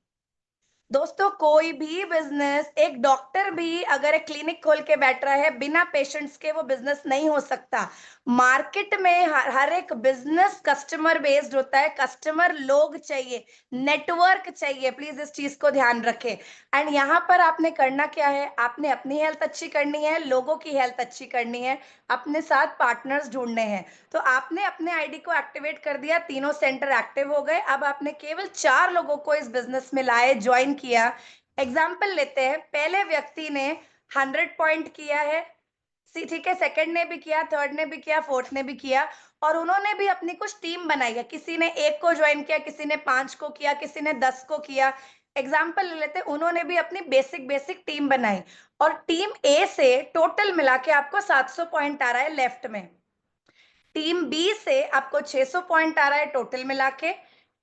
दोस्तों, कोई भी बिजनेस, एक डॉक्टर भी अगर एक क्लिनिक खोल के बैठ रहा है, बिना पेशेंट्स के वो बिजनेस नहीं हो सकता। मार्केट में हर एक बिजनेस कस्टमर बेस्ड होता है, कस्टमर लोग चाहिए, नेटवर्क चाहिए, प्लीज इस चीज को ध्यान रखें। एंड यहाँ पर आपने करना क्या है? आपने अपनी हेल्थ अच्छी करनी है, लोगों की हेल्थ अच्छी करनी है, अपने साथ पार्टनर्स ढूंढने हैं। तो आपने अपने आईडी को एक्टिवेट कर दिया, तीनों सेंटर एक्टिव हो गए। अब आपने केवल 4 लोगों को इस बिजनेस में लाए, ज्वाइन किया। एग्जाम्पल लेते हैं, पहले व्यक्ति ने 100 पॉइंट किया है, ठीक है, सेकंड ने भी किया, थर्ड ने भी किया, फोर्थ ने भी किया, और उन्होंने भी अपनी कुछ टीम बनाई है। किसी ने 1 को ज्वाइन किया, किसी ने 5 को किया, किसी ने 10 को किया। एग्जाम्पल ले लेते हैं, उन्होंने भी अपनी बेसिक टीम बनाई, और टीम ए से टोटल मिला के आपको 700 पॉइंट आ रहा है लेफ्ट में। टीम बी से आपको 600 पॉइंट आ रहा है टोटल मिला के।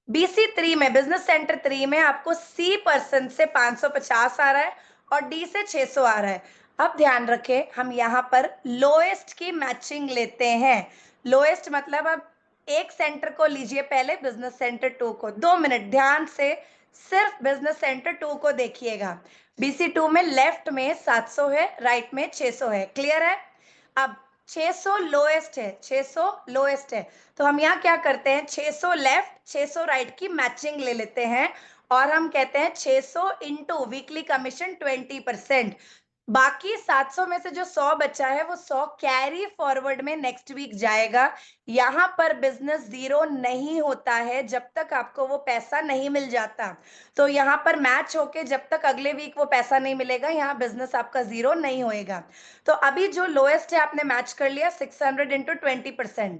BC3 में, बिजनेस सेंटर 3 में आपको सी पर्सन से 550 आ रहा है और डी से 600 आ रहा है। अब ध्यान रखें, हम यहाँ पर लोएस्ट की मैचिंग लेते हैं। लोएस्ट मतलब अब एक सेंटर को लीजिए, पहले बिजनेस सेंटर 2 को। 2 मिनट ध्यान से सिर्फ बिजनेस सेंटर 2 को देखिएगा। BC2 में लेफ्ट में 700 है, राइट में 600 है। क्लियर है? अब 600 लोएस्ट है, 600 लोएस्ट है, तो हम यहाँ क्या करते हैं, 600 लेफ्ट 600 राइट की मैचिंग ले लेते हैं और हम कहते हैं 600 इंटू वीकली कमीशन 20%। बाकी 700 में से जो 100 बचा है वो 100 कैरी फॉरवर्ड में नेक्स्ट वीक जाएगा। यहाँ पर बिजनेस जीरो नहीं होता है जब तक आपको वो पैसा नहीं मिल जाता। तो यहाँ पर मैच होके जब तक अगले वीक वो पैसा नहीं मिलेगा, यहाँ बिजनेस आपका जीरो नहीं होएगा। तो अभी जो लोएस्ट है आपने मैच कर लिया 600 इंटू 20%।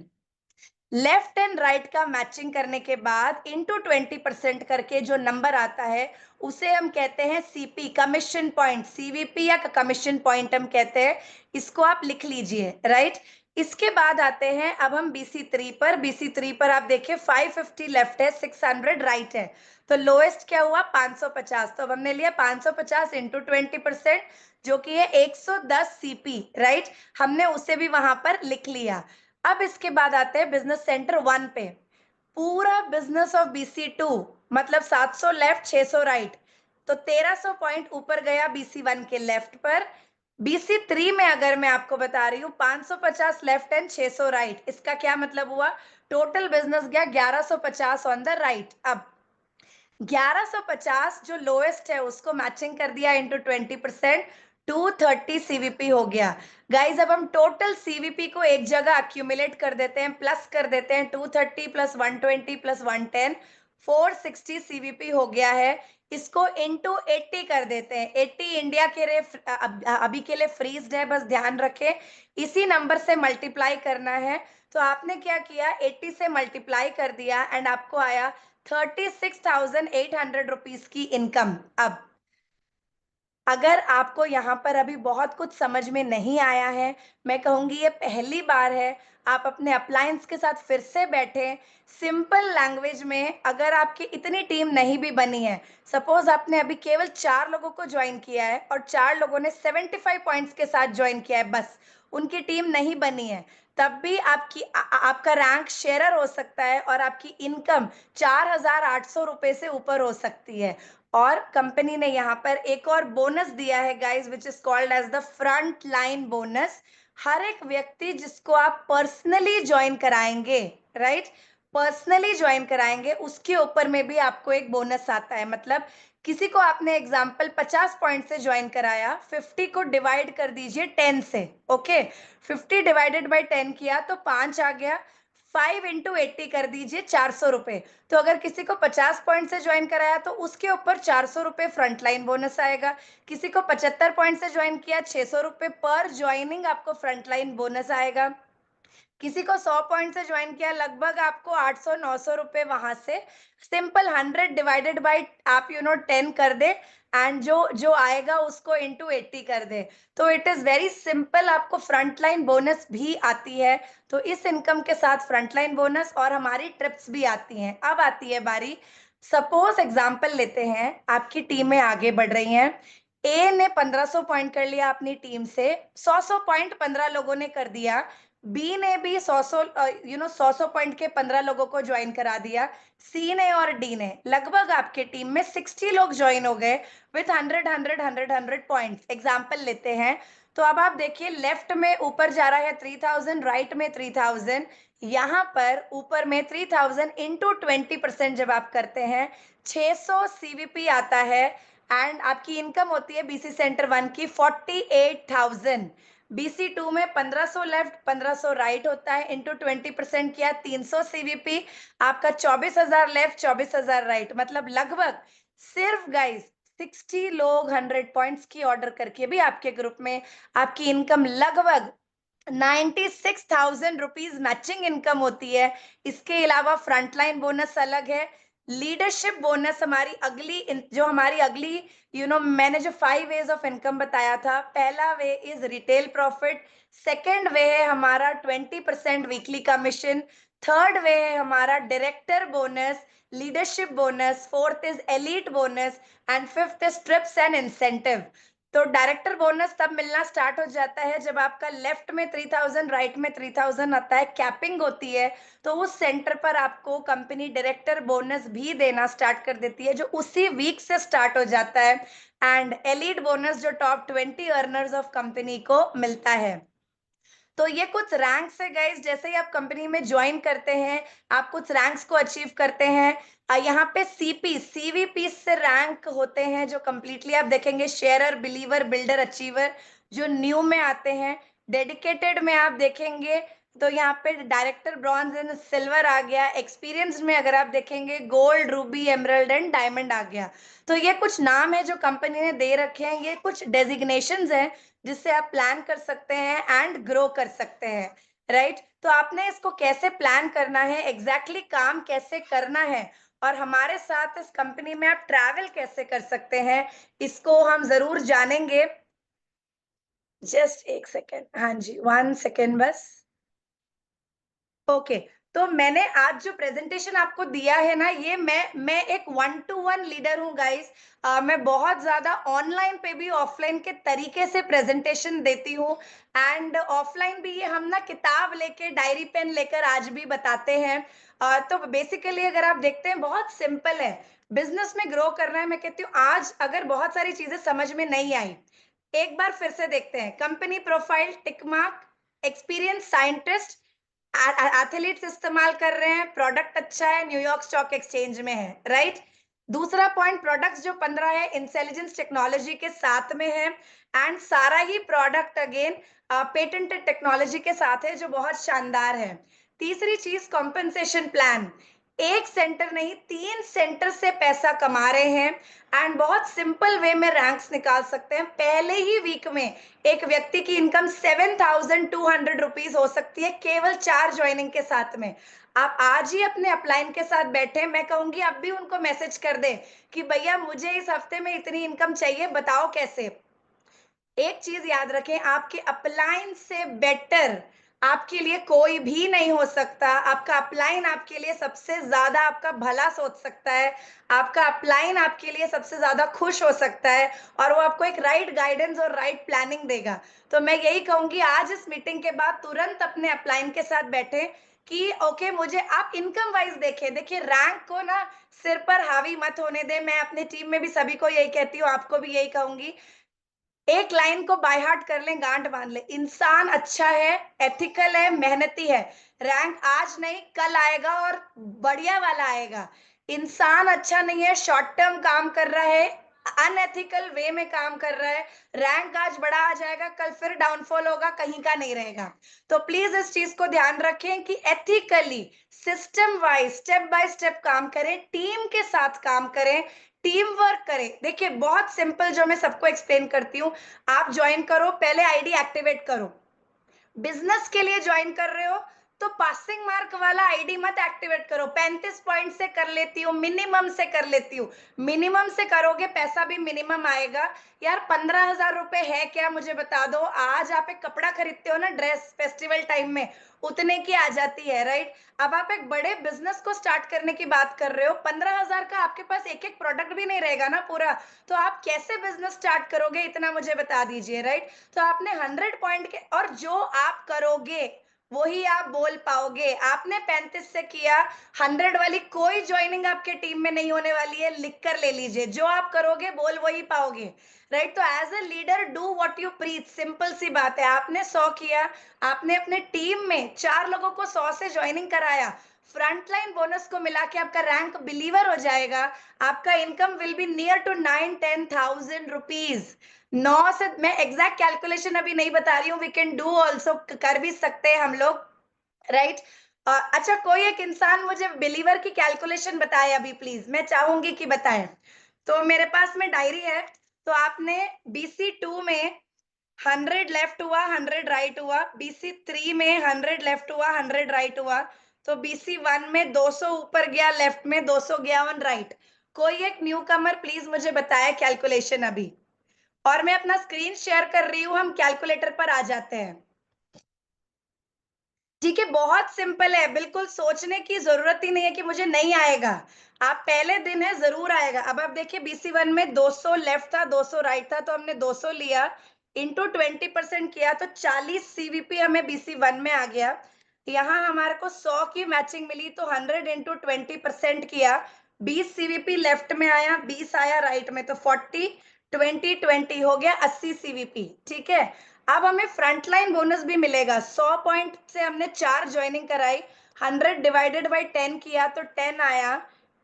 लेफ्ट एंड राइट का मैचिंग करने के बाद इंटू 20% करके जो नंबर आता है उसे हम कहते हैं सीपी, कमीशन पॉइंट। सीवीपी या कमीशन पॉइंट हम कहते हैं। इसको आप लिख लीजिए, राइट। इसके बाद आते हैं अब हम BC3 पर। BC3 पर आप देखिए 550 लेफ्ट है, 600 राइट है, तो लोएस्ट क्या हुआ 550। तो अब हमने लिया 550 इंटू 20%, जो कि है 110 सीपी, राइट। हमने उसे भी वहां पर लिख लिया। अब इसके बाद आते हैं बिजनेस सेंटर 1 पे। पूरा बिजनेस ऑफ BC2 मतलब 700 लेफ्ट 600 राइट, तो 1300 पॉइंट ऊपर गया BC1 के लेफ्ट पर। BC3 में अगर मैं आपको बता रही हूँ 550 लेफ्ट एंड 600 राइट, इसका क्या मतलब हुआ, टोटल बिजनेस गया 1150 ऑन द राइट। अब 1150 जो लोएस्ट है उसको मैचिंग कर दिया इंटू 20%, 230 सीवीपी हो गया। गाइज अब हम टोटल सीवीपी को एक जगह अक्यूमुलेट कर देते हैं, प्लस कर देते हैं, 230 प्लस 120 प्लस 110, 460 सीवीपी हो गया है। इसको इंटू 80 कर देते हैं। 80 इंडिया के लिए अभी के लिए फ्रीज्ड है, बस ध्यान रखें इसी नंबर से मल्टीप्लाई करना है। तो आपने क्या किया, 80 से मल्टीप्लाई कर दिया एंड आपको आया 36,800 रुपीज की इनकम। अब अगर आपको यहाँ पर अभी बहुत कुछ समझ में नहीं आया है, मैं कहूंगी ये पहली बार है, आप अपने अप्लायंस के साथ फिर से बैठे सिंपल लैंग्वेज में। अगर आपकी इतनी टीम नहीं भी बनी है, सपोज आपने अभी केवल 4 लोगों को ज्वाइन किया है और 4 लोगों ने 75 पॉइंट्स के साथ ज्वाइन किया है, बस उनकी टीम नहीं बनी है, तब भी आपका रैंक शेयरर हो सकता है और आपकी इनकम 4,800 रुपए से ऊपर हो सकती है। और कंपनी ने यहाँ पर एक और बोनस दिया है guys, which is called as the front line bonus. हर एक व्यक्ति जिसको आप पर्सनली ज्वाइन कराएंगे, राइट, पर्सनली ज्वाइन कराएंगे, उसके ऊपर में भी आपको एक बोनस आता है। मतलब किसी को आपने एग्जाम्पल 50 पॉइंट से ज्वाइन कराया, 50 को डिवाइड कर दीजिए 10 से, ओके। 50 डिवाइडेड बाई 10 किया तो 5 आ गया, 5 इंटू 80 कर दीजिए 400 रुपए। तो अगर किसी को 50 पॉइंट से ज्वाइन कराया तो उसके ऊपर 400 रुपए फ्रंट लाइन बोनस आएगा। किसी को 75 पॉइंट से ज्वाइन किया, 600 रुपए पर ज्वाइनिंग आपको फ्रंट लाइन बोनस आएगा। किसी को 100 पॉइंट से ज्वाइन किया, लगभग आपको 800-900 रुपए वहां से सिंपल 100 डिवाइडेड बाई आप 10 कर दे एंड जो जो आएगा उसको इंटू 80 कर दे। तो इट इज वेरी सिंपल, आपको फ्रंट लाइन बोनस भी आती है। तो इस इनकम के साथ फ्रंट लाइन बोनस और हमारी ट्रिप्स भी आती हैं। अब आती है बारी, सपोज एग्जाम्पल लेते हैं, आपकी टीमें आगे बढ़ रही हैं। ए ने 1500 पॉइंट कर लिया अपनी टीम से, 100 पॉइंट 15 लोगों ने कर दिया। बी ने भी 100 पॉइंट के 15 लोगों को ज्वाइन करा दिया। सी ने और डी ने, लगभग आपके टीम में 60 लोग ज्वाइन हो गए विथ 100 पॉइंट्स। एग्जाम्पल लेते हैं, तो अब आप देखिए लेफ्ट में ऊपर जा रहा है 3000, राइट में 3000, यहाँ पर ऊपर में 3000 इंटू 20% जब आप करते हैं 600 सीवीपी आता है एंड आपकी इनकम होती है BC सेंटर 1 की 48,000। BC2 में 1500 लेफ्ट 1500 राइट होता है, इंटू 20% किया 300 सीवीपी, आपका 24,000 लेफ्ट 24,000 राइट, मतलब लगभग सिर्फ गाइस 60 लोग 100 पॉइंट्स की ऑर्डर करके भी आपके ग्रुप में आपकी इनकम लगभग 96,000 रुपीज मैचिंग इनकम होती है। इसके अलावा फ्रंटलाइन बोनस अलग है, लीडरशिप बोनस हमारी अगली मैंने जो 5 वेज ऑफ इनकम बताया था, पहला way is retail profit, second वे है हमारा 20% वीकली कमीशन, थर्ड वे है हमारा director bonus, leadership bonus, fourth is elite bonus and fifth is trips and incentive. तो डायरेक्टर बोनस तब मिलना स्टार्ट हो जाता है जब आपका लेफ्ट में 3000 राइट में 3000 आता है, कैपिंग होती है, तो उस सेंटर पर आपको कंपनी डायरेक्टर बोनस भी देना स्टार्ट कर देती है, जो उसी वीक से स्टार्ट हो जाता है। एंड एलीट बोनस जो टॉप 20 अर्नर्स ऑफ कंपनी को मिलता है। तो ये कुछ रैंक्स है गाइस, जैसे ही आप कंपनी में ज्वाइन करते हैं आप कुछ रैंक्स को अचीव करते हैं। यहाँ पे सीवीपी से रैंक होते हैं जो कंप्लीटली आप देखेंगे शेयरर, बिलीवर, बिल्डर, अचीवर, जो न्यू में आते हैं। डेडिकेटेड में आप देखेंगे तो यहाँ पे डायरेक्टर, ब्रॉन्ज एंड सिल्वर आ गया। एक्सपीरियंस में अगर आप देखेंगे gold, ruby, emerald and diamond आ गया। तो ये कुछ नाम है जो कंपनी ने दे रखे हैं, ये कुछ डेजिग्नेशंस हैं जिससे आप प्लान कर सकते हैं एंड ग्रो कर सकते हैं, राइट। तो आपने इसको कैसे प्लान करना है, एग्जैक्टली काम कैसे करना है, और हमारे साथ इस कंपनी में आप ट्रैवल कैसे कर सकते हैं, इसको हम जरूर जानेंगे। जस्ट एक सेकेंड, हाँ जी, 1 सेकेंड बस। ओके, तो मैंने आज जो प्रेजेंटेशन आपको दिया है ना, ये मैं एक 1-to-1 लीडर हूँ गाइस। मैं बहुत ज्यादा ऑनलाइन पे भी ऑफलाइन के तरीके से प्रेजेंटेशन देती हूँ, एंड ऑफलाइन भी ये हम ना किताब लेके, डायरी पेन लेकर आज भी बताते हैं। तो बेसिकली अगर आप देखते हैं बहुत सिंपल है, बिजनेस में ग्रो करना है। मैं कहती हूँ आज अगर बहुत सारी चीजें समझ में नहीं आई, एक बार फिर से देखते हैं। Company profile, tick mark, experience, scientist, athletes इस्तेमाल कर रहे हैं, प्रोडक्ट अच्छा है, न्यूयॉर्क स्टॉक एक्सचेंज में है, राइट। दूसरा पॉइंट, प्रोडक्ट्स जो 15 है इंटेलिजेंस टेक्नोलॉजी के साथ में है, एंड सारा ही प्रोडक्ट अगेन पेटेंटेड टेक्नोलॉजी के साथ है, जो बहुत शानदार है। तीसरी चीज, कॉम्पेंसेशन प्लान, एक सेंटर नहीं 3 सेंटर से पैसा कमा रहे हैं, एंड बहुत सिंपल वे में रैंक्स निकाल सकते हैं। पहले ही वीक में एक व्यक्ति की इनकम 7,200 रुपीज हो सकती है, केवल 4 ज्वाइनिंग के साथ में। आप आज ही अपने अपलाइन के साथ बैठे, मैं कहूंगी अब भी उनको मैसेज कर दें कि भैया मुझे इस हफ्ते में इतनी इनकम चाहिए, बताओ कैसे। एक चीज याद रखें, आपके अपलाइन से बेटर आपके लिए कोई भी नहीं हो सकता। आपका अपलाइन आपके लिए सबसे ज्यादा आपका भला सोच सकता है, आपका अपलाइन आपके लिए सबसे ज्यादा खुश हो सकता है, और वो आपको एक राइट गाइडेंस और राइट प्लानिंग देगा। तो मैं यही कहूंगी आज इस मीटिंग के बाद तुरंत अपने अपलाइन के साथ बैठे कि ओके, मुझे आप इनकम वाइज देखें। देखिए रैंक को ना सिर पर हावी मत होने दे। मैं अपनी टीम में भी सभी को यही कहती हूँ, आपको भी यही कहूंगी, एक लाइन को बाय हार्ट कर लें, गांठ बांध लें, इंसान अच्छा है, एथिकल है, मेहनती है, रैंक आज नहीं कल आएगा और बढ़िया वाला आएगा। इंसान अच्छा नहीं है, शॉर्ट टर्म काम कर रहा है, अनएथिकल वे में काम कर रहा है, रैंक आज बड़ा आ जाएगा, कल फिर डाउनफॉल होगा, कहीं का नहीं रहेगा। तो प्लीज इस चीज को ध्यान रखें कि ethically, system wise, step by step काम करें, टीम के साथ काम करें, टीम वर्क करें। देखिए बहुत सिंपल, जो मैं सबको एक्सप्लेन करती हूँ, आप ज्वाइन करो, पहले आईडी एक्टिवेट करो। बिजनेस के लिए ज्वाइन कर रहे हो तो पासिंग मार्क वाला आईडी मत एक्टिवेट करो। 35 पॉइंट से कर लेती हूँ, मिनिमम से कर लेती हूँ। मिनिमम से करोगे पैसा भी मिनिमम आएगा। यार 15,000 रुपए है क्या, मुझे बता दो। आज आप एक कपड़ा खरीदते हो ना, ड्रेस फेस्टिवल टाइम में, उतने की आ जाती है, राइट। अब आप एक बड़े बिजनेस को स्टार्ट करने की बात कर रहे हो, 15,000 का आपके पास एक एक प्रोडक्ट भी नहीं रहेगा ना पूरा, तो आप कैसे बिजनेस स्टार्ट करोगे, इतना मुझे बता दीजिए, राइट। तो आपने 100 पॉइंट के, और जो आप करोगे वही आप बोल पाओगे। आपने 35 से किया, 100 वाली कोई ज्वाइनिंग आपके टीम में नहीं होने वाली है, लिख कर ले लीजिए। जो आप करोगे बोल वही पाओगे, राइट। तो as a leader do what you preach, simple सी बात है। आपने 100 किया, आपने अपने टीम में 4 लोगों को 100 से ज्वाइनिंग कराया, फ्रंटलाइन बोनस को मिला के आपका रैंक बिलीवर हो जाएगा। आपका income will be near to 9-10,000 rupees. 9 से, मैं एग्जैक्ट कैलकुलेशन अभी नहीं बता रही हूँ, वी कैन डू ऑल्सो, कर भी सकते हैं हम लोग, राइट। अच्छा, कोई एक इंसान मुझे बिलीवर की कैलकुलेशन बताए अभी प्लीज, मैं चाहूंगी कि बताएं। तो मेरे पास में डायरी है, तो आपने BC2 में 100 लेफ्ट हुआ, 100 राइट हुआ, BC3 में 100 लेफ्ट हुआ, 100 राइट हुआ, तो BC1 में 200 ऊपर गया लेफ्ट में, 200 गया ऑन राइट। कोई एक न्यू कमर प्लीज मुझे बताए कैलकुलेशन अभी। और मैं अपना स्क्रीन शेयर कर रही हूं, हम कैलकुलेटर पर आ जाते हैं। ठीक है, बहुत सिंपल है, बिल्कुल सोचने की जरूरत ही नहीं है कि मुझे नहीं आएगा। आप पहले दिन है, जरूर आएगा। अब आप देखिए BC1 में 200 लेफ्ट था, 200 राइट था, तो हमने 200 लिया, इंटू 20% किया, तो 40 CVP हमें BC1 में आ गया। यहाँ हमारे को 100 की मैचिंग मिली, तो 100 इंटू 20% किया, 20 CVP लेफ्ट में आया, 20 आया राइट में, तो 40 20 20 हो गया 80 CVP। ठीक है, अब हमें फ्रंटलाइन बोनस भी मिलेगा। 100 पॉइंट से हमने 4 ज्वाइनिंग कराई, 100 डिवाइडेड बाई 10 किया तो 10 आया,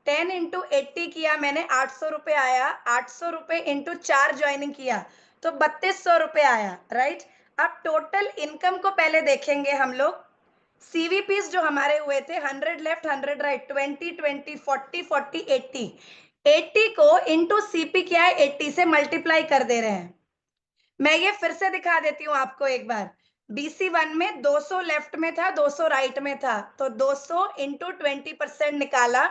10 इंटू 80 किया मैंने, 800 रुपए आया, 800 रुपए इंटू 4 ज्वाइनिंग किया तो 3200 रुपए आया, राइट। अब टोटल इनकम को पहले देखेंगे हम लोग। CVPs जो हमारे हुए थे, 100 लेफ्ट 100 राइट, 20 20 40 40 80, 80 को इंटू CP क्या है, 80 से मल्टीप्लाई कर दे रहे हैं। मैं ये फिर से दिखा देती हूँ आपको एक बार। BC1 में 200 लेफ्ट में था, 200 राइट में था, तो 200 इंटू 20% निकाला,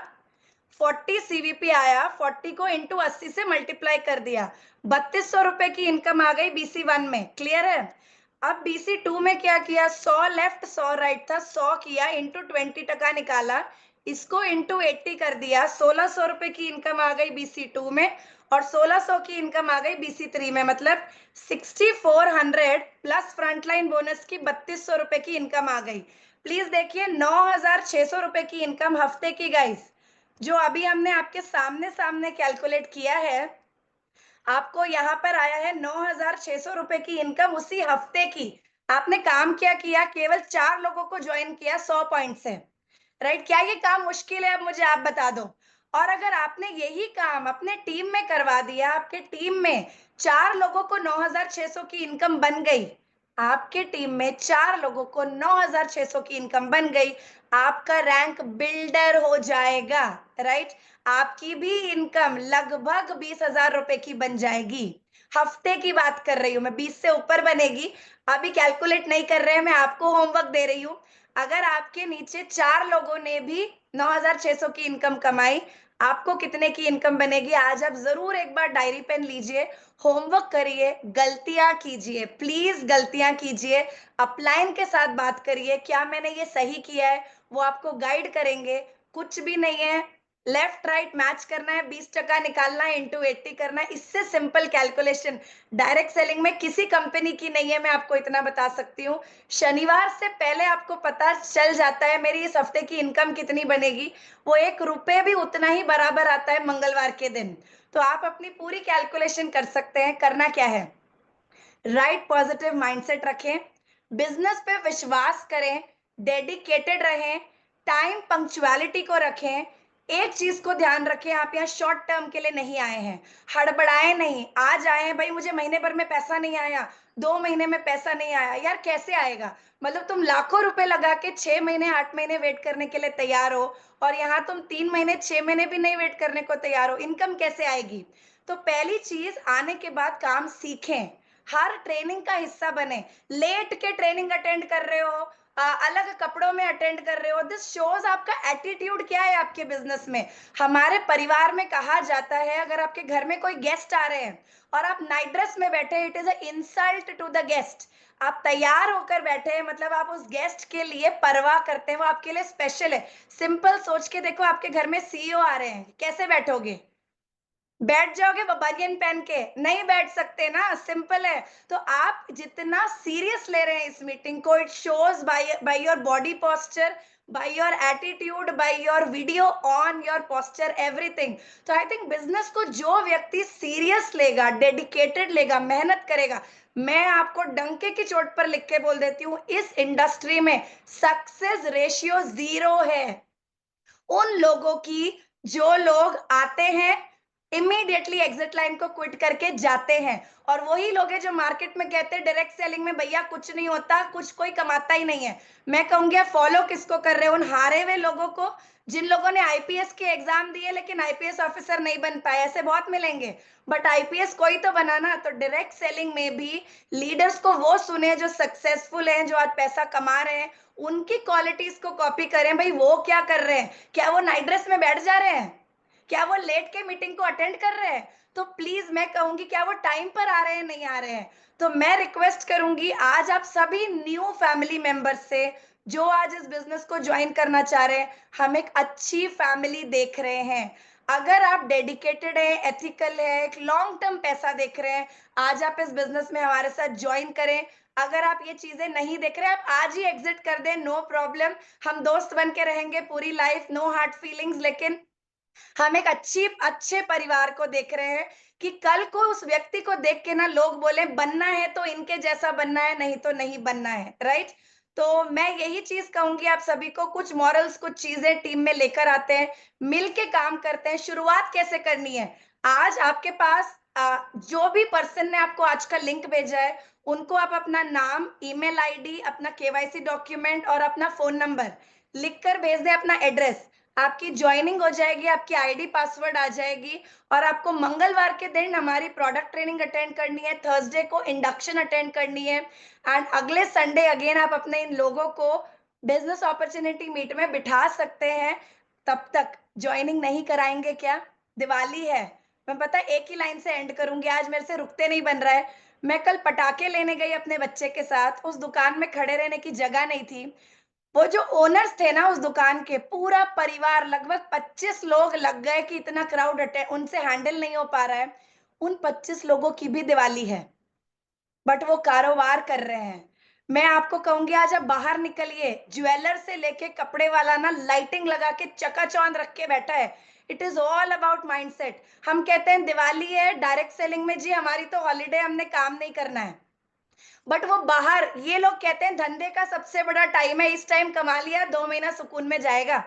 40 CVP आया, 40 को इंटू 80 से मल्टीप्लाई कर दिया, 3200 रुपए की इनकम आ गई BC1 में। क्लियर है। अब BC2 में क्या किया, 100 लेफ्ट 100 राइट था, 100 किया, इंटू 20% निकाला, इसको इंटू 80 कर दिया, 1600 रुपए की इनकम आ गई BC2 में, और 1600 की इनकम आ गई BC3 में, मतलब 6400 प्लस फ्रंटलाइन बोनस की 3200 रुपए की इनकम आ गई। प्लीज देखिए, 9600 रुपए की इनकम हफ्ते की गाइस, जो अभी हमने आपके सामने सामने कैलकुलेट किया है, आपको यहाँ पर आया है 9600 रुपए की इनकम उसी हफ्ते की। आपने काम क्या किया, केवल 4 लोगों को ज्वाइन किया 100 पॉइंट से, राइट। क्या ये काम मुश्किल है, अब मुझे आप बता दो। और अगर आपने यही काम अपने टीम में करवा दिया, आपके टीम में 4 लोगों को 9600 की इनकम बन गई, आपके टीम में 4 लोगों को 9600 की इनकम बन गई, आपका रैंक बिल्डर हो जाएगा, राइट। आपकी भी इनकम लगभग 20,000 रुपए की बन जाएगी। हफ्ते की बात कर रही हूं मैं, 20 से ऊपर बनेगी। अभी कैलकुलेट नहीं कर रहे हैं, मैं आपको होमवर्क दे रही हूं। अगर आपके नीचे 4 लोगों ने भी 9600 की इनकम कमाई, आपको कितने की इनकम बनेगी। आज आप जरूर एक बार डायरी पेन लीजिए, होमवर्क करिए, गलतियां कीजिए, प्लीज गलतियां कीजिए, अपलाइन के साथ बात करिए, क्या मैंने ये सही किया है, वो आपको गाइड करेंगे। कुछ भी नहीं है, लेफ्ट राइट मैच करना है, 20% निकालना है, इंटू 80 करना है, इससे सिंपल कैलकुलेशन डायरेक्ट सेलिंग में किसी कंपनी की नहीं है, मैं आपको इतना बता सकती हूँ। शनिवार से पहले आपको पता चल जाता है मेरी इस हफ्ते की इनकम कितनी बनेगी, वो 1 रुपए भी उतना ही बराबर आता है मंगलवार के दिन। तो आप अपनी पूरी कैलकुलेशन कर सकते हैं। करना क्या है, राइट पॉजिटिव माइंडसेट रखें, बिजनेस पे विश्वास करें, डेडिकेटेड रहें, टाइम पंक्चुअलिटी को रखें। एक चीज को ध्यान रखें, आप यहाँ शॉर्ट टर्म के लिए नहीं आए हैं, हड़बड़ाए नहीं। आज आए हैं भाई, मुझे महीने भर में पैसा नहीं आया, 2 महीने में पैसा नहीं आया, यार कैसे आएगा। मतलब तुम लाखों रुपए लगा के 6 महीने 8 महीने वेट करने के लिए तैयार हो, और यहाँ तुम 3 महीने 6 महीने भी नहीं वेट करने को तैयार हो, इनकम कैसे आएगी। तो पहली चीज, आने के बाद काम सीखें, हर ट्रेनिंग का हिस्सा बने। लेट के ट्रेनिंग अटेंड कर रहे हो, अलग कपड़ों में अटेंड कर रहे हो, दिस शोज आपका एटीट्यूड क्या है आपके बिजनेस में। हमारे परिवार में कहा जाता है, अगर आपके घर में कोई गेस्ट आ रहे हैं और आप नाइट ड्रेस में बैठे, it is a insult to the guest. आप तैयार होकर बैठे हैं, मतलब आप उस गेस्ट के लिए परवाह करते हैं, वो आपके लिए स्पेशल है। सिंपल सोच के देखो, आपके घर में CEO आ रहे हैं, कैसे बैठोगे, बैठ जाओगे बनियान पहन के, नहीं बैठ सकते ना, सिंपल है। तो आप जितना सीरियस ले रहे हैं इस मीटिंग को, it shows by your body posture, by your attitude, by your video on your posture, everything. तो आई थिंक बिजनेस को जो व्यक्ति सीरियस लेगा, डेडिकेटेड लेगा, मेहनत करेगा, मैं आपको डंके की चोट पर लिख के बोल देती हूँ, इस इंडस्ट्री में सक्सेस रेशियो 0 है। उन लोगों की जो लोग आते हैं, इमीडिएटली एग्जिट लाइन को क्विट करके जाते हैं। और वही लोग हैं जो मार्केट में कहते हैं डायरेक्ट सेलिंग में भैया कुछ नहीं होता, कुछ कोई कमाता ही नहीं है। मैं कहूंगी आप फॉलो किसको कर रहे हो? उन हारे हुए लोगों को, जिन लोगों ने आईपीएस के एग्जाम दिए लेकिन आईपीएस ऑफिसर नहीं बन पाए। ऐसे बहुत मिलेंगे, बट आईपीएस कोई तो बनाना। तो डायरेक्ट सेलिंग में भी लीडर्स को वो सुने जो सक्सेसफुल हैं, जो आज पैसा कमा रहे हैं, उनकी क्वालिटीज को कॉपी करें। भाई वो क्या कर रहे हैं? क्या वो नाइट ड्रेस में बैठ जा रहे हैं? क्या वो लेट के मीटिंग को अटेंड कर रहे हैं? तो प्लीज मैं कहूंगी क्या वो टाइम पर आ रहे हैं, नहीं आ रहे हैं? तो मैं रिक्वेस्ट करूंगी आज आप सभी न्यू फैमिली मेंबर्स से, जो आज इस बिजनेस को ज्वाइन करना चाह रहे हैं, हम एक अच्छी फैमिली देख रहे हैं। अगर आप डेडिकेटेड है, एथिकल है, एक लॉन्ग टर्म पैसा देख रहे हैं, आज आप इस बिजनेस में हमारे साथ ज्वाइन करें। अगर आप ये चीजें नहीं देख रहे, आप आज ही एग्जिट कर दें, नो प्रॉब्लम। हम दोस्त बन के रहेंगे पूरी लाइफ, नो हार्ड फीलिंग्स। लेकिन हम एक अच्छे परिवार को देख रहे हैं कि कल को उस व्यक्ति को देख के ना लोग बोले बनना है तो इनके जैसा बनना है, नहीं तो नहीं बनना है, राइट? तो मैं यही चीज कहूंगी आप सभी को, कुछ मॉरल्स, कुछ चीजें टीम में लेकर आते हैं, मिल के काम करते हैं। शुरुआत कैसे करनी है? आज आपके पास जो भी पर्सन ने आपको आज का लिंक भेजा है, उनको आप अपना नाम, ईमेल आईडी, अपना केवाईसी डॉक्यूमेंट और अपना फोन नंबर लिख कर भेज दें, अपना एड्रेस। आपकी ज्वाइनिंग हो जाएगी, आपकी आईडी पासवर्ड आ जाएगी, और आपको मंगलवार के दिन हमारी प्रोडक्ट ट्रेनिंग अटेंड करनी है, थर्सडे को इंडक्शन अटेंड करनी है, एंड अगले संडे अगेन आप अपने इन लोगों को बिजनेस अपॉर्चुनिटी मीट में बिठा सकते हैं। तब तक ज्वाइनिंग नहीं कराएंगे क्या? दिवाली है, मैं पता एक ही लाइन से एंड करूंगी, आज मेरे से रुकते नहीं बन रहा है। मैं कल पटाखे लेने गई अपने बच्चे के साथ, उस दुकान में खड़े रहने की जगह नहीं थी। वो जो ओनर्स थे ना उस दुकान के, पूरा परिवार, लगभग 25 लोग लग गए कि इतना क्राउड अटेंड उनसे हैंडल नहीं हो पा रहा है। उन 25 लोगों की भी दिवाली है, बट वो कारोबार कर रहे हैं। मैं आपको कहूंगी आज आप बाहर निकलिए, ज्वेलर से लेके कपड़े वाला ना लाइटिंग लगा के चकाचौंध रख के बैठा है। It is all about mindset. हम कहते हैं दिवाली है डायरेक्ट सेलिंग में, जी हमारी तो हॉलीडे, हमने काम नहीं करना है। बट वो बाहर, ये लोग कहते हैं धंधे का सबसे बड़ा टाइम है, इस टाइम कमा लिया 2 महीना सुकून में जाएगा,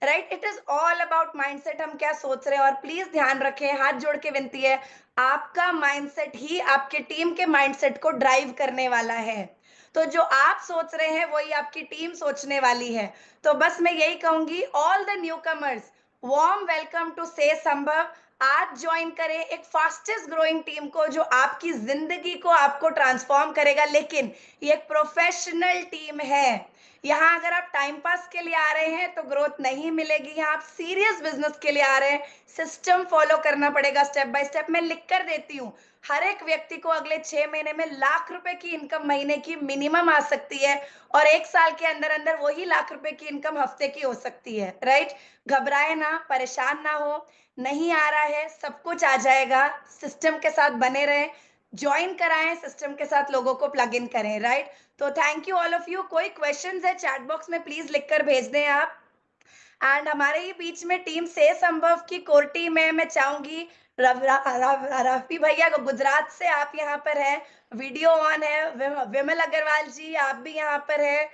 right? It is all about mindset, हम क्या सोच रहे हैं। और प्लीज ध्यान रखें, हाथ जोड़ के विनती है, आपका माइंडसेट ही आपके टीम के माइंडसेट को ड्राइव करने वाला है। तो जो आप सोच रहे हैं वही आपकी टीम सोचने वाली है। तो बस मैं यही कहूंगी, all the newcomers, warm welcome to से संभव। आज ज्वाइन करें एक फास्टेस्ट ग्रोइंग टीम को, जो आपकी जिंदगी को, आपको ट्रांसफॉर्म करेगा। लेकिन ये एक प्रोफेशनल टीम है। यहाँ अगर आप टाइम पास के लिए आ रहे हैं तो ग्रोथ नहीं मिलेगी, यहाँ आप सीरियस बिजनेस के लिए आ रहे हैं, सिस्टम फॉलो करना पड़ेगा, स्टेप बाय स्टेप। मैं लिख कर देती हूँ, हर एक व्यक्ति को अगले 6 महीने में लाख रुपए की इनकम महीने की मिनिमम आ सकती है, और 1 साल के अंदर अंदर वही लाख रुपए की इनकम हफ्ते की हो सकती है, राइट? घबराए ना, परेशान ना हो। नहीं आ रहा है, सब कुछ आ जाएगा। सिस्टम के साथ बने रहें, ज्वाइन कराएं, सिस्टम के साथ लोगों को प्लग इन करें, राइट? तो thank you all of you. कोई क्वेश्चंस है चैट बॉक्स में प्लीज लिखकर भेज दें आप। एंड हमारे ही बीच में टीम से संभव की कोर टीम है। मैं चाहूंगी रफी भैया गुजरात से आप यहाँ पर हैं, वीडियो ऑन है। विमल अग्रवाल जी आप भी यहाँ पर है,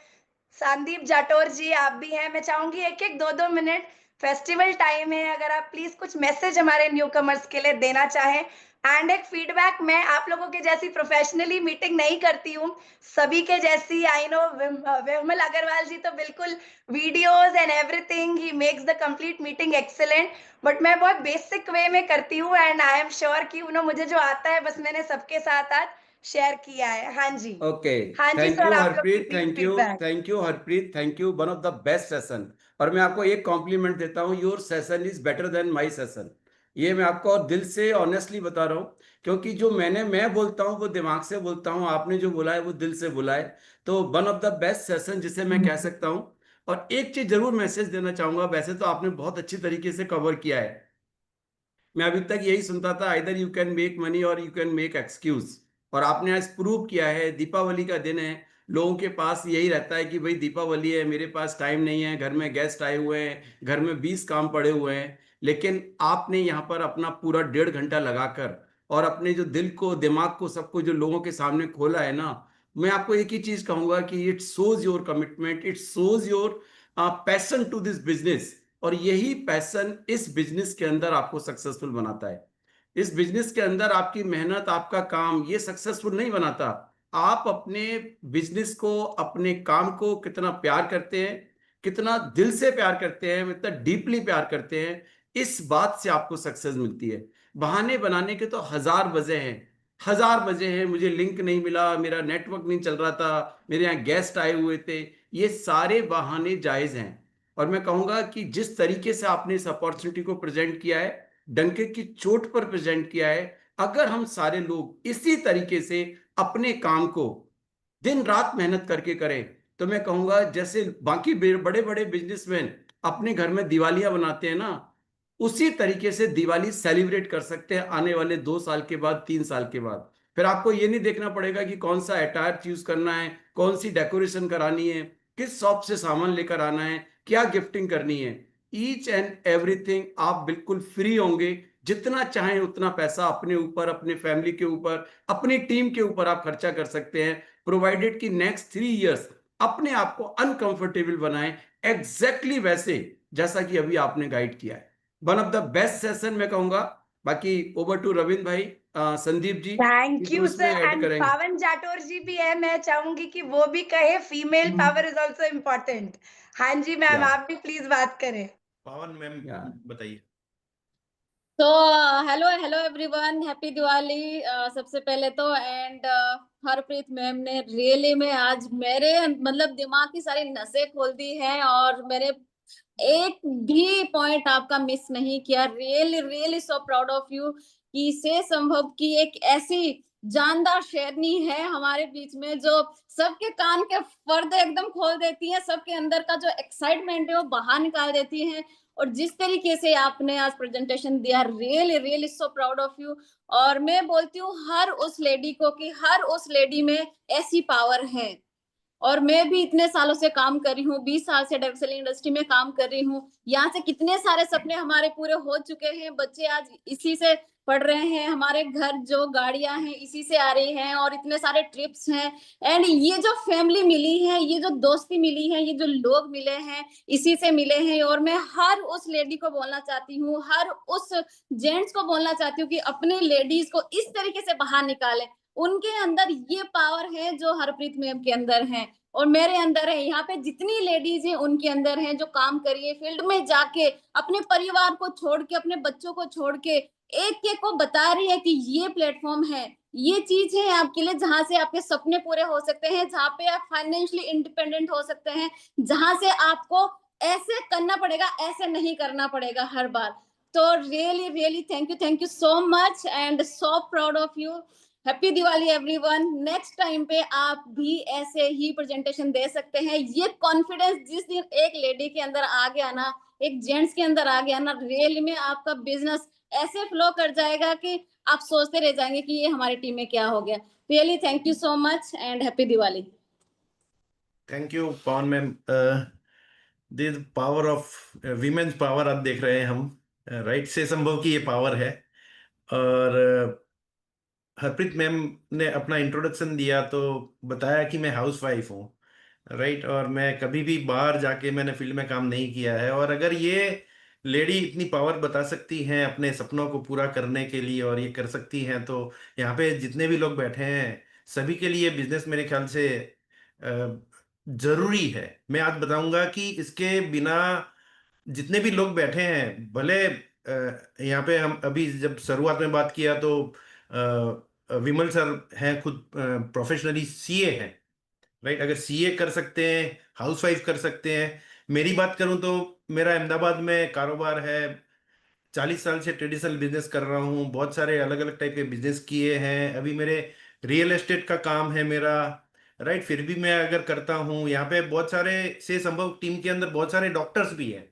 संदीप जाटोर जी आप भी हैं। मैं चाहूंगी एक एक 2-2 मिनट, फेस्टिवल टाइम है, अगर आप प्लीज कुछ मैसेज हमारे न्यू कमर्स के लिए देना चाहें। एंड एक फीडबैक, मैं आप लोगों के जैसी प्रोफेशनली मीटिंग नहीं करती हूँ, सभी के जैसी। आई नो विमल अग्रवाल जी तो बिल्कुल videos and everything, he makes the complete meeting excellent, but मैं बहुत बेसिक वे में करती हूँ। एंड आई एम श्योर कि मुझे जो आता है बस मैंने सबके साथ आज शेयर किया है। हाँ जी, ओके, हाँ जी थैंक सर, यू आप लोग की Harpreet, please feedback. Thank you Harpreet, thank you, one of the best session. और मैं आपको एक कॉम्प्लीमेंट देता हूँ, your session is better than my session. ये मैं आपको और दिल से ऑनेस्टली बता रहा हूँ, क्योंकि जो मैं बोलता हूँ वो दिमाग से बोलता हूँ, आपने जो बोला है वो दिल से बोला है। तो one of the best session जिसे मैं कह सकता हूँ। और एक चीज जरूर मैसेज देना चाहूंगा, वैसे तो आपने बहुत अच्छी तरीके से कवर किया है। मैं अभी तक यही सुनता था, either you can make money और यू कैन मेक एक्सक्यूज। और आपने आज प्रूव किया है, दीपावली का दिन है, लोगों के पास यही रहता है कि भाई दीपावली है, मेरे पास टाइम नहीं है, घर में गेस्ट आए हुए हैं, घर में 20 काम पड़े हुए हैं। लेकिन आपने यहाँ पर अपना पूरा 1.5 घंटा लगाकर और अपने जो दिल को, दिमाग को, सबको जो लोगों के सामने खोला है ना, मैं आपको एक ही चीज कहूंगा कि it shows your commitment, it shows your passion to this business. और यही पैशन इस बिजनेस के अंदर आपको सक्सेसफुल बनाता है। इस बिजनेस के अंदर आपकी मेहनत, आपका काम ये सक्सेसफुल नहीं बनाता। आप अपने बिजनेस को, अपने काम को कितना प्यार करते हैं, कितना दिल से प्यार करते हैं, कितना डीपली प्यार करते हैं, इस बात से आपको सक्सेस मिलती है। बहाने बनाने के तो हजार वजह हैं, हजार वजह हैं। मुझे लिंक नहीं मिला, मेरा नेटवर्क नहीं चल रहा था, मेरे यहाँ गेस्ट आए हुए थे, ये सारे बहाने जायज हैं। और मैं कहूंगा कि जिस तरीके से आपने इस अपॉर्चुनिटी को प्रेजेंट किया है, डंके की चोट पर प्रेजेंट किया है, अगर हम सारे लोग इसी तरीके से अपने काम को दिन रात मेहनत करके करें, तो मैं कहूंगा जैसे बाकी बड़े बड़े बिजनेसमैन अपने घर में दिवालियां बनाते हैं ना, उसी तरीके से दिवाली सेलिब्रेट कर सकते हैं आने वाले 2 साल के बाद, 3 साल के बाद। फिर आपको ये नहीं देखना पड़ेगा कि कौन सा अटायर चूज करना है, कौन सी डेकोरेशन करानी है, किस शॉप से सामान लेकर आना है, क्या गिफ्टिंग करनी है। ईच एंड एवरीथिंग आप बिल्कुल फ्री होंगे। जितना चाहें उतना पैसा अपने ऊपर, अपने फैमिली के ऊपर, अपनी टीम के ऊपर आप खर्चा कर सकते हैं, प्रोवाइडेड कि नेक्स्ट 3 इयर्स अपने आप को अनकंफर्टेबल बनाएं, एग्जैक्टली वैसे जैसा कि अभी आपने गाइड किया है। One of the best session मैं कहूंगा। बाकी ओवर टू रविंद्र भाई, संदीप जी, थैंक तो यू उसमें सर। ऐड एंड करेंगे। पावन जाटोर जी भी है, मैं चाहूंगी कि वो भी कहे, female power is also important. हाँ जी मैम, या आप भी प्लीज बात करें। पावन मैम या बताइए। तो hello hello everyone, happy Diwali. सबसे पहले तो एंड हरप्रीत मैम ने रियली में आज मेरे मतलब दिमाग की सारी नसें खोल दी हैं और मेरे एक भी पॉइंट आपका मिस नहीं किया। Really really so proud of you कि से संभव की एक ऐसी जानदार शेरनी है हमारे बीच में जो सबके कान के पर्दे एकदम खोल देती है, सबके अंदर का जो एक्साइटमेंट है वो बाहर निकाल देती है। और जिस तरीके से आपने आज प्रेजेंटेशन दिया, really really so proud of you. और मैं बोलती हूँ हर उस लेडी को कि हर उस लेडी में ऐसी पावर है। और मैं भी इतने सालों से काम कर रही हूँ, 20 साल से डायरेक्ट सेलिंग इंडस्ट्री में काम कर रही हूँ। यहाँ से कितने सारे सपने हमारे पूरे हो चुके हैं, बच्चे आज इसी से पढ़ रहे हैं, हमारे घर जो गाड़ियां हैं इसी से आ रही हैं, और इतने सारे ट्रिप्स हैं। एंड ये जो फैमिली मिली है, ये जो दोस्ती मिली है, ये जो लोग मिले हैं, इसी से मिले हैं। और मैं हर उस लेडी को बोलना चाहती हूँ, हर उस जेंट्स को बोलना चाहती हूँ कि अपनी लेडीज को इस तरीके से बाहर निकालें। उनके अंदर ये पावर है जो हरप्रीत मैम के अंदर है और मेरे अंदर है। यहाँ पे जितनी लेडीज हैं उनके अंदर है, जो काम करिए फील्ड में जाके अपने परिवार को छोड़ के, अपने बच्चों को छोड़ के एक एक को बता रही है कि ये प्लेटफॉर्म है, ये चीज है आपके लिए, जहां से आपके सपने पूरे हो सकते हैं, जहां पे आप फाइनेंशियली इंडिपेंडेंट हो सकते हैं, जहां से आपको ऐसे करना पड़ेगा, ऐसे नहीं करना पड़ेगा हर बार। तो really really thank you so much and so proud of you. Happy Diwali everyone. Next time पे आप भी ऐसे ही प्रेजेंटेशन दे सकते हैं। ये कॉन्फिडेंस जिस दिन एक लेडी के अंदर आ गया ना, एक जेंट्स के अंदर आ गया ना, रियली में आपका बिजनेस ऐसे फ्लो कर जाएगा कि आप सोचते रह जाएंगे कि ये हमारी टीम में क्या हो गया। Really thank you so much and happy Diwali. Thank you Pawan ma'am. This power of women's power आप देख रहे हैं हम, राइट से संभव की ये पावर है। और हरप्रीत मैम ने अपना इंट्रोडक्शन दिया तो बताया कि मैं हाउस वाइफ हूँ, राइट, और मैं कभी भी बाहर जाके मैंने फील्ड में काम नहीं किया है। और अगर ये लेडी इतनी पावर बता सकती हैं अपने सपनों को पूरा करने के लिए और ये कर सकती हैं, तो यहाँ पे जितने भी लोग बैठे हैं सभी के लिए बिजनेस मेरे ख्याल से जरूरी है। मैं आज बताऊंगा कि इसके बिना जितने भी लोग बैठे हैं, भले यहाँ पे हम अभी जब शुरुआत में बात किया तो विमल सर हैं खुद प्रोफेशनली सीए हैं, राइट। अगर सीए कर सकते हैं, हाउसवाइफ कर सकते हैं। मेरी बात करूं तो मेरा अहमदाबाद में कारोबार है, 40 साल से ट्रेडिशनल बिजनेस कर रहा हूँ, बहुत सारे अलग अलग टाइप के बिजनेस किए हैं। अभी मेरे रियल एस्टेट का काम है मेरा, राइट। फिर भी मैं अगर करता हूँ, यहाँ पे बहुत सारे से संभव टीम के अंदर बहुत सारे डॉक्टर्स भी हैं,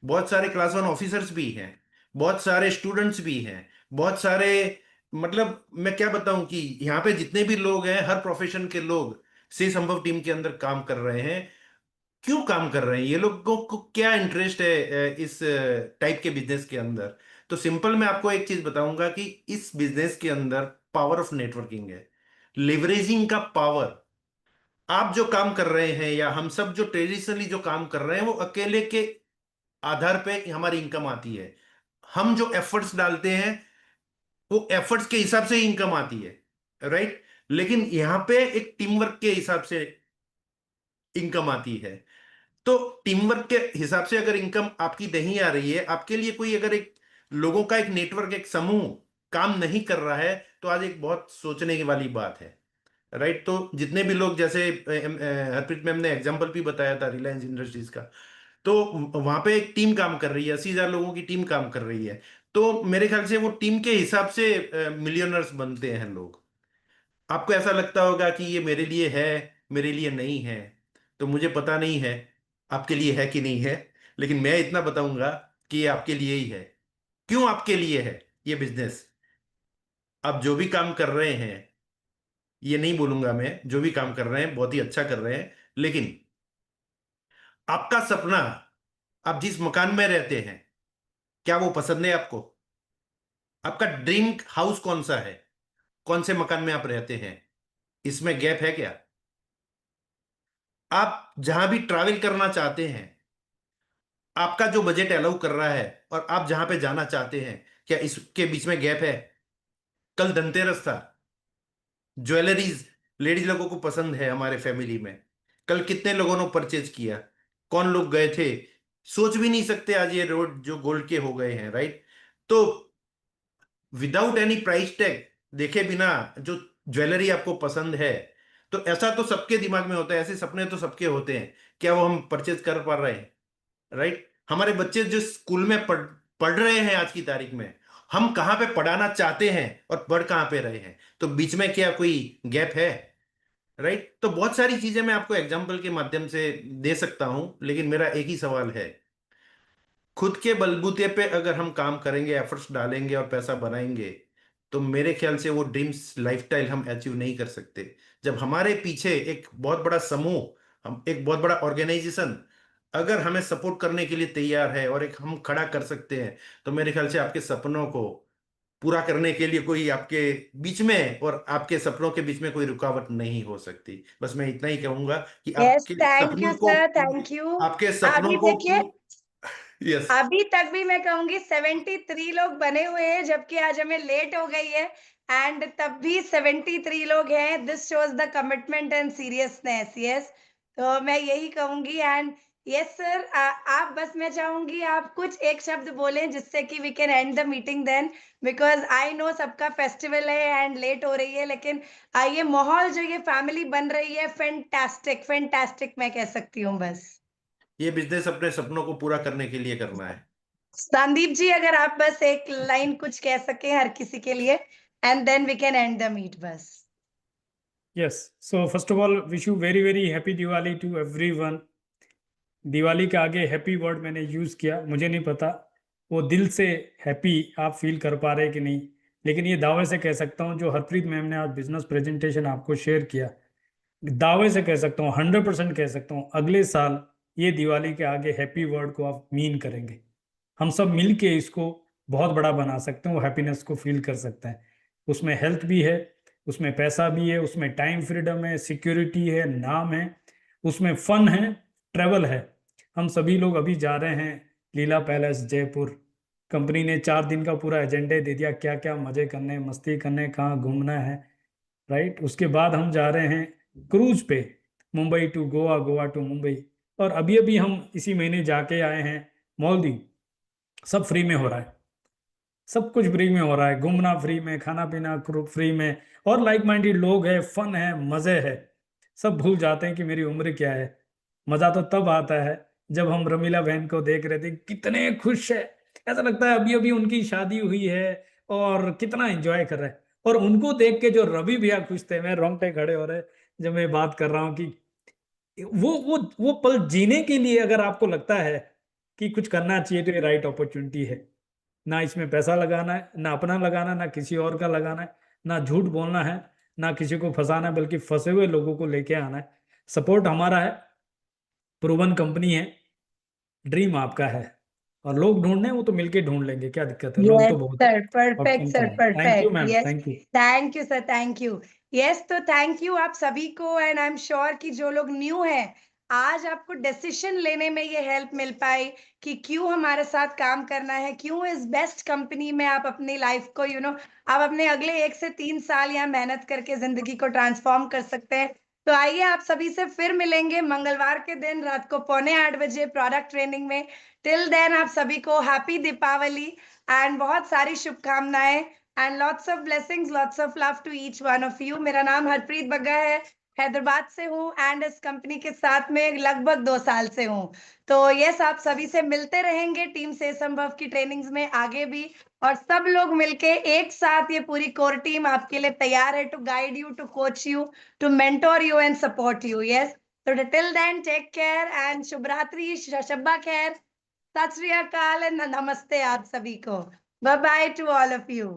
बहुत सारे क्लास 1 ऑफिसर्स भी हैं, बहुत सारे स्टूडेंट्स भी हैं, बहुत सारे, मतलब मैं क्या बताऊं कि यहाँ पे जितने भी लोग हैं हर प्रोफेशन के लोग से संभव टीम के अंदर काम कर रहे हैं। क्यों काम कर रहे हैं ये लोगों को, क्या इंटरेस्ट है इस टाइप के बिजनेस के अंदर? तो सिंपल मैं आपको एक चीज बताऊंगा कि इस बिजनेस के अंदर पावर ऑफ नेटवर्किंग है, लिवरेजिंग का पावर। आप जो काम कर रहे हैं या हम सब जो ट्रेडिशनली जो काम कर रहे हैं वो अकेले के आधार पे हमारी इनकम आती है। हम जो एफर्ट्स डालते हैं वो एफर्ट्स के हिसाब से इनकम आती है, राइट। लेकिन यहां पे एक टीम वर्क के हिसाब से इनकम आती है। तो टीम वर्क के हिसाब से अगर इनकम आपकी नहीं आ रही है, आपके लिए कोई अगर एक लोगों का एक नेटवर्क, एक समूह काम नहीं कर रहा है, तो आज एक बहुत सोचने की वाली बात है, राइट। तो जितने भी लोग, जैसे हरप्रीत मैम ने एग्जांपल भी बताया था रिलायंस इंडस्ट्रीज का, तो वहां पे एक टीम काम कर रही है, 80,000 लोगों की टीम काम कर रही है। तो मेरे ख्याल से वो टीम के हिसाब से मिलियनर्स बनते हैं लोग। आपको ऐसा लगता होगा कि ये मेरे लिए है, मेरे लिए नहीं है, तो मुझे पता नहीं है आपके लिए है कि नहीं है, लेकिन मैं इतना बताऊंगा कि ये आपके लिए ही है। क्यों आपके लिए है ये बिजनेस? आप जो भी काम कर रहे हैं, ये नहीं बोलूंगा मैं, जो भी काम कर रहे हैं बहुत ही अच्छा कर रहे हैं, लेकिन आपका सपना, आप जिस मकान में रहते हैं, क्या वो पसंद है आपको? आपका ड्रीम हाउस कौन सा है? कौन से मकान में आप रहते हैं? इसमें गैप है क्या? आप जहां भी ट्रैवल करना चाहते हैं, आपका जो बजट अलाउ कर रहा है और आप जहां पे जाना चाहते हैं, क्या इसके बीच में गैप है? कल धनतेरस था, ज्वेलरीज लेडीज लोगों को पसंद है हमारे फैमिली में, कल कितने लोगों ने परचेज किया, कौन लोग गए थे? सोच भी नहीं सकते आज ये रोड जो गोल्ड के हो गए हैं, राइट। तो विदाउट एनी प्राइस टैग देखे बिना जो ज्वेलरी आपको पसंद है, तो ऐसा तो सबके दिमाग में होता है, ऐसे सपने तो सबके होते हैं, क्या वो हम परचेज कर पा रहे हैं, राइट। हमारे बच्चे जो स्कूल में पढ़ रहे हैं आज की तारीख में, हम कहाँ पे पढ़ाना चाहते हैं और पढ़ कहाँ पे रहे हैं, तो बीच में क्या कोई गैप है, राइट। तो बहुत सारी चीजें मैं आपको एग्जाम्पल के माध्यम से दे सकता हूं, लेकिन मेरा एक ही सवाल है, खुद के बलबूते पे अगर हम काम करेंगे, एफर्ट्स डालेंगे और पैसा बनाएंगे, तो मेरे ख्याल से वो ड्रीम्स लाइफस्टाइल हम अचीव नहीं कर सकते। जब हमारे पीछे एक बहुत बड़ा समूह, हम एक बहुत बड़ा ऑर्गेनाइजेशन अगर हमें सपोर्ट करने के लिए तैयार है और एक हम खड़ा कर सकते हैं, तो मेरे ख्याल से आपके सपनों को पूरा करने के लिए कोई आपके बीच में और आपके सपनों के बीच में कोई रुकावट नहीं हो सकती। बस मैं इतना ही कहूंगा कि यस, आपके थैंक यू सपनों को, सर, थैंक यू। आपके सपनों अभी को देखिए, यस, अभी तक भी मैं कहूंगी 73 लोग बने हुए हैं, जबकि आज हमें लेट हो गई है, एंड तब भी 73 लोग हैं। This shows the commitment and seriousness. Yes, तो मैं यही कहूंगी। एंड यस सर, आप बस, मैं चाहूंगी आप कुछ एक शब्द बोलें जिससे कि we can end the meeting then, because I know सबका फेस्टिवल है एंड लेट हो रही है, लेकिन ये माहौल जो ये फैमिली बन रही है, फैंटास्टिक फैंटास्टिक मैं कह सकती हूँ। बस ये बिजनेस अपने सपनों को पूरा करने के लिए करना है। संदीप जी, अगर आप बस एक लाइन कुछ कह सके हर किसी के लिए, and then we can end the meet. बस Yes. So first of all, wish you very very happy Diwali to everyone. Diwali के आगे हैप्पी वर्ड मैंने यूज किया, मुझे नहीं पता वो दिल से हैप्पी आप फील कर पा रहे कि नहीं, लेकिन ये दावे से कह सकता हूँ जो हरप्रीत मैम ने आज बिजनेस प्रेजेंटेशन आपको शेयर किया, दावे से कह सकता हूँ, 100% कह सकता हूँ, अगले साल ये दिवाली के आगे हैप्पी वर्ड को आप मीन करेंगे। हम सब मिल के इसको बहुत बड़ा बना सकते हैं, वो हैप्पीनेस को फील कर सकते हैं। उसमें हेल्थ भी है, उसमें पैसा भी है, उसमें टाइम फ्रीडम है, सिक्योरिटी है, नाम है, उसमें फन है, ट्रेवल है। हम सभी लोग अभी जा रहे हैं लीला पैलेस जयपुर, कंपनी ने 4 दिन का पूरा एजेंडे दे दिया, क्या क्या मजे करने, मस्ती करने, कहाँ घूमना है, राइट। उसके बाद हम जा रहे हैं क्रूज पे, मुंबई टू गोवा, गोवा टू मुंबई, और अभी अभी हम इसी महीने जाके आए हैं मालदीव। सब फ्री में हो रहा है, सब कुछ फ्री में हो रहा है, घूमना फ्री में, खाना पीना फ्री में, और लाइक माइंडेड लोग हैं, फन है, मजे है। सब भूल जाते हैं कि मेरी उम्र क्या है। मजा तो तब आता है जब हम रमीला बहन को देख रहे थे, कितने खुश है, ऐसा लगता है अभी अभी उनकी शादी हुई है और कितना एंजॉय कर रहे हैं। और उनको देख के जो रवि भैया खुश थे, मैं रोंगटे खड़े हो रहे जब मैं बात कर रहा हूँ कि वो पल जीने के लिए अगर आपको लगता है कि कुछ करना चाहिए, तो ये राइट अपॉर्चुनिटी है। ना इसमें पैसा लगाना है, ना अपना लगाना, ना किसी और का लगाना है, ना झूठ बोलना है, ना किसी को फंसाना है, बल्कि फंसे हुए लोगों को लेके आना है। सपोर्ट हमारा है, प्रूवन कंपनी है, ड्रीम आपका है, और लोग ढूंढने वो तो मिलके ढूंढ लेंगे, क्या दिक्कत है, लोग यस तो बहुत सर, परफेक्ट ऑप्शन सर, है। Thank you perfect. Ma'am, yes, thank you. Thank you sir, thank you. Yes, तो थैंक यू आप सभी को, एंड आई एम श्योर कि जो लोग न्यू हैं आज आपको डिसीजन लेने में ये हेल्प मिल पाई कि क्यों हमारे साथ काम करना है, क्यों इस बेस्ट कंपनी में आप अपनी लाइफ को आप अपने अगले 1 से 3 साल यहाँ मेहनत करके ज़िंदगी को ट्रांसफ़ॉर्म कर सकते हैं। तो आइए आप सभी से फिर मिलेंगे मंगलवार के दिन रात को 7:45 बजे प्रोडक्ट ट्रेनिंग में। टिल देन आप सभी को हैप्पी दीपावली एंड बहुत सारी शुभकामनाएँ and lots of blessings, lots of love to each one of you. मेरा नाम हरप्रीत बग्गा है, हैदराबाद से हूँ एंड इस कंपनी के साथ में लगभग 2 साल से हूँ। तो यस, आप सभी से मिलते रहेंगे टीम से संभव की ट्रेनिंग्स में आगे भी, और सब लोग मिलके एक साथ ये पूरी कोर टीम आपके लिए तैयार है to guide you, to coach you, to mentor you and support you. Yes, तो till then take care and शुभ रात्रि, शब्बा खैर, सत श्री अकाल एंड नमस्ते आप सभी को। Bye bye to all of you.